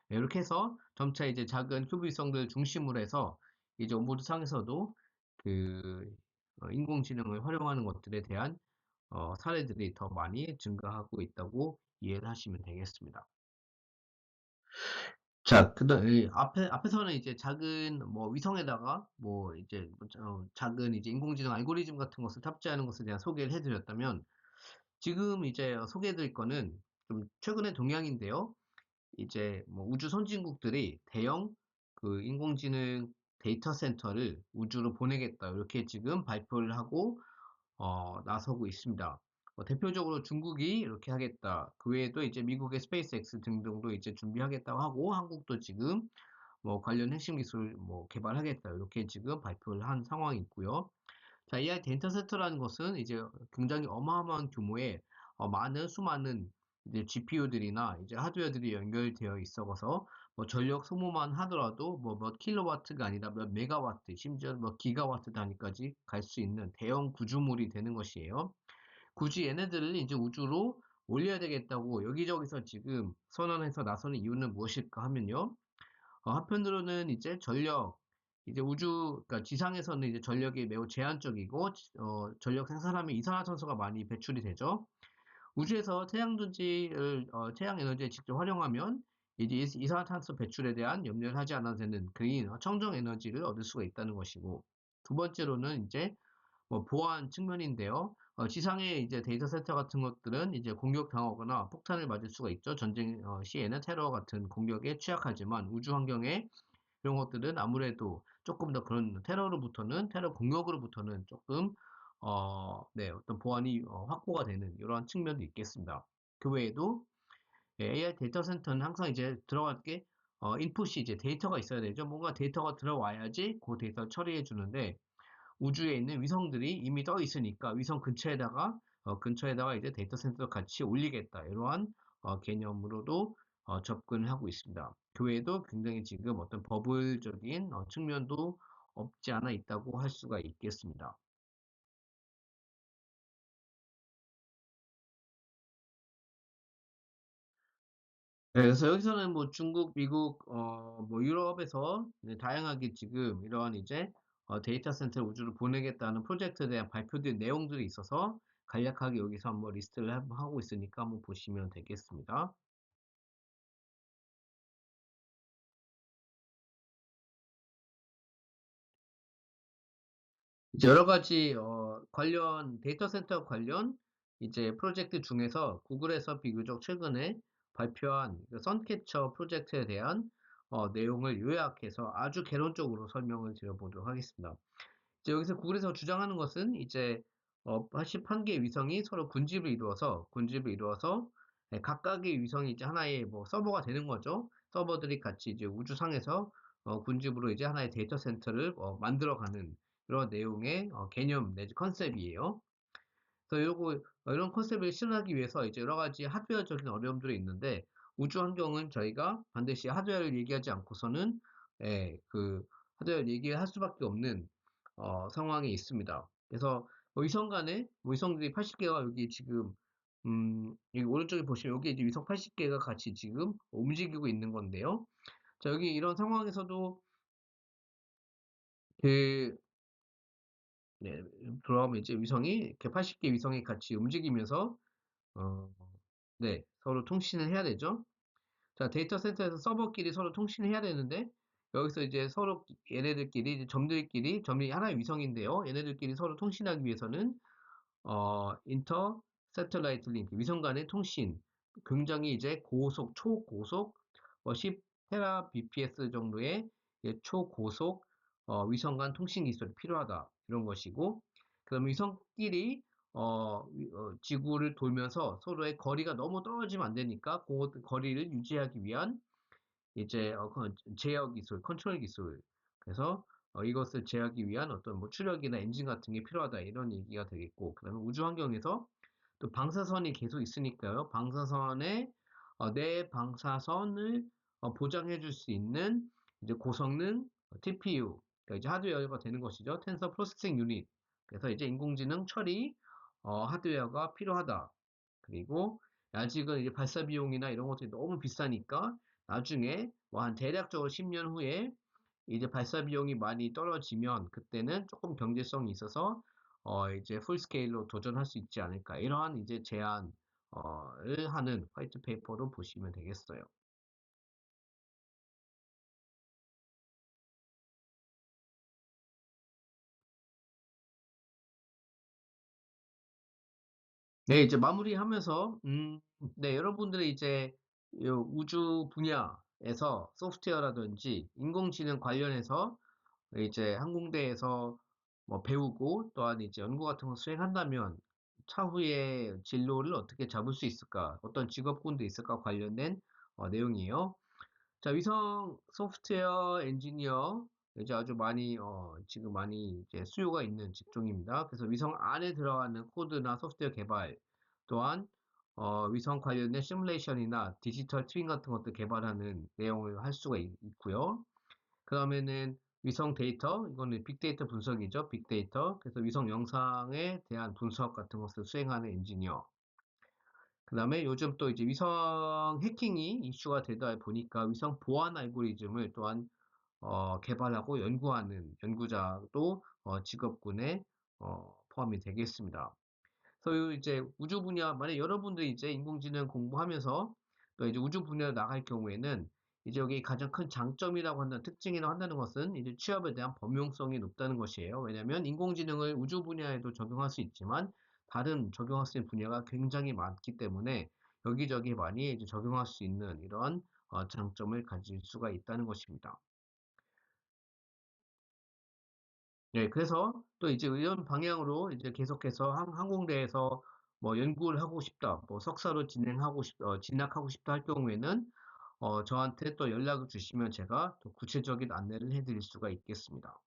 [SPEAKER 1] 네, 이렇게 해서 점차 이제 작은 큐브 위성들 중심으로 해서 이제 온보드 상에서도 그 인공지능을 활용하는 것들에 대한 사례들이 더 많이 증가하고 있다고 이해를 하시면 되겠습니다. 자, 앞에서는 이제 작은 뭐 위성에다가 뭐 이제 작은 이제 인공지능 알고리즘 같은 것을 탑재하는 것에 대한 소개를 해드렸다면 지금 이제 소개해드릴 거는 좀 최근의 동향인데요. 이제 뭐 우주 선진국들이 대형 그 인공지능 데이터 센터를 우주로 보내겠다 이렇게 지금 발표를 하고 나서고 있습니다. 대표적으로 중국이 이렇게 하겠다. 그 외에도 이제 미국의 스페이스X 등등도 이제 준비하겠다고 하고 한국도 지금 뭐 관련 핵심 기술 뭐 개발하겠다 이렇게 지금 발표를 한 상황이 있고요. 자, AI 데이터 센터라는 것은 이제 굉장히 어마어마한 규모의 수많은 이제 GPU들이나 이제 하드웨어들이 연결되어 있어서 뭐 전력 소모만 하더라도 뭐 몇 킬로와트가 아니라 몇 메가와트, 심지어 몇 기가와트 단위까지 갈 수 있는 대형 구조물이 되는 것이에요. 굳이 얘네들을 이제 우주로 올려야 되겠다고 여기저기서 지금 선언해서 나서는 이유는 무엇일까 하면요. 한편으로는 이제 그러니까 지상에서는 이제 전력이 매우 제한적이고, 전력 생산하면 이산화탄소가 많이 배출이 되죠. 우주에서 태양 에너지를 직접 활용하면 이제 이산화탄소 배출에 대한 염려를 하지 않아도 되는 청정 에너지를 얻을 수가 있다는 것이고, 두 번째로는 이제 뭐 보안 측면인데요. 지상의 이제 데이터 센터 같은 것들은 이제 공격당하거나 폭탄을 맞을 수가 있죠. 전쟁 시에는 테러 같은 공격에 취약하지만 우주 환경에 이런 것들은 아무래도 조금 더 그런 테러 공격으로부터는 조금 네, 어떤 보안이 확보가 되는 이러한 측면도 있겠습니다. 그 외에도 AI 데이터 센터는 항상 이제 들어갈 게 인풋이 이제 데이터가 있어야 되죠. 뭔가 데이터가 들어와야지 그 데이터 처리해 주는데 우주에 있는 위성들이 이미 떠 있으니까 위성 근처에다가 이제 데이터 센터 같이 올리겠다. 이러한 개념으로도 접근을 하고 있습니다. 교회도 굉장히 지금 어떤 버블적인 측면도 없지 않아 있다고 할 수가 있겠습니다. 네, 그래서 여기서는 뭐 중국, 미국, 뭐 유럽에서 이제 다양하게 지금 이러한 이제 데이터 센터 우주를 보내겠다는 프로젝트에 대한 발표된 내용들이 있어서 간략하게 여기서 한번 리스트를 하고 있으니까 한번 보시면 되겠습니다. 이제 여러 가지 관련 데이터 센터 관련 이제 프로젝트 중에서 구글에서 비교적 최근에 발표한 그 선캐쳐 프로젝트에 대한 내용을 요약해서 아주 개론적으로 설명을 드려보도록 하겠습니다. 이제 여기서 구글에서 주장하는 것은 이제 81개의 위성이 서로 군집을 이루어서 각각의 위성이 이제 하나의 뭐 서버가 되는 거죠. 서버들이 같이 이제 우주상에서 군집으로 이제 하나의 데이터 센터를 만들어가는 그런 내용의 개념 내지 컨셉이에요. 그래서 이런 컨셉을 실현하기 위해서 이제 여러 가지 하드웨어적인 어려움들이 있는데 우주 환경은 저희가 반드시 하드웨어를 얘기하지 않고서는 그 하드웨어를 얘기할 수밖에 없는 상황이 있습니다. 그래서 위성 간에 위성들이 80개가 여기 지금 여기 오른쪽에 보시면 여기 이제 위성 80개가 같이 지금 움직이고 있는 건데요. 자, 여기 이런 상황에서도 그 네, 돌아오면 이제 위성이 이렇게 80개 위성이 같이 움직이면서 어, 네, 서로 통신을 해야 되죠. 자, 데이터 센터에서 서버끼리 서로 통신을 해야 되는데, 여기서 이제 서로 얘네들끼리, 이제 점이 하나의 위성인데요. 얘네들끼리 서로 통신하기 위해서는, 인터 세틀라이트 링크, 위성 간의 통신, 굉장히 이제 초고속, 10 테라bps 정도의 초고속, 위성 간 통신 기술이 필요하다. 이런 것이고, 그 다음에 위성끼리, 지구를 돌면서 서로의 거리가 너무 떨어지면 안 되니까, 그 거리를 유지하기 위한 이제 제어 기술, 컨트롤 기술. 그래서 이것을 제어하기 위한 어떤 뭐 추력이나 엔진 같은 게 필요하다. 이런 얘기가 되겠고, 그다음에 우주 환경에서 또 방사선이 계속 있으니까요. 방사선에 내 방사선을 보장해 줄 수 있는 이제 고성능 TPU, 그러니까 이제 하드웨어가 되는 것이죠. 텐서 프로세싱 유닛. 그래서 이제 인공지능 처리 하드웨어가 필요하다. 그리고 아직은 이제 발사 비용이나 이런 것들이 너무 비싸니까 나중에 뭐 한 대략적으로 10년 후에 이제 발사 비용이 많이 떨어지면 그때는 조금 경제성이 있어서 이제 풀스케일로 도전할 수 있지 않을까 이러한 이제 제안을 하는 화이트 페이퍼로 보시면 되겠어요. 네, 이제 마무리하면서 네, 여러분들이 이제 요 우주 분야에서 소프트웨어라든지 인공지능 관련해서 이제 항공대에서 뭐 배우고 또한 이제 연구 같은 거 수행한다면 차후에 진로를 어떻게 잡을 수 있을까? 어떤 직업군도 있을까? 관련된 내용이에요. 자, 위성 소프트웨어 엔지니어 이제 아주 많이 지금 많이 이제 수요가 있는 직종입니다. 그래서 위성 안에 들어가는 코드나 소프트웨어 개발 또한 위성 관련된 시뮬레이션이나 디지털 트윈 같은 것도 개발하는 내용을 할 수가 있고요. 그 다음에는 위성 데이터, 이거는 빅데이터 분석이죠. 빅데이터. 그래서 위성 영상에 대한 분석 같은 것을 수행하는 엔지니어. 그 다음에 요즘 또 이제 위성 해킹이 이슈가 되다 보니까 위성 보안 알고리즘을 또한 개발하고 연구하는 연구자도 직업군에 포함이 되겠습니다. 그래서 이제 우주 분야, 만약 여러분들이 이제 인공지능 공부하면서 또 이제 우주 분야로 나갈 경우에는 이제 여기 가장 큰 장점이라고 한다는 특징이라고 한다는 것은 이제 취업에 대한 범용성이 높다는 것이에요. 왜냐하면 인공지능을 우주 분야에도 적용할 수 있지만 다른 적용할 수 있는 분야가 굉장히 많기 때문에 여기저기 많이 이제 적용할 수 있는 이런 장점을 가질 수가 있다는 것입니다. 네, 그래서 또 이제 이런 방향으로 이제 계속해서 항공대에서 뭐 연구를 하고 싶다, 뭐 석사로 진학하고 싶다 할 경우에는 저한테 또 연락을 주시면 제가 또 구체적인 안내를 해드릴 수가 있겠습니다.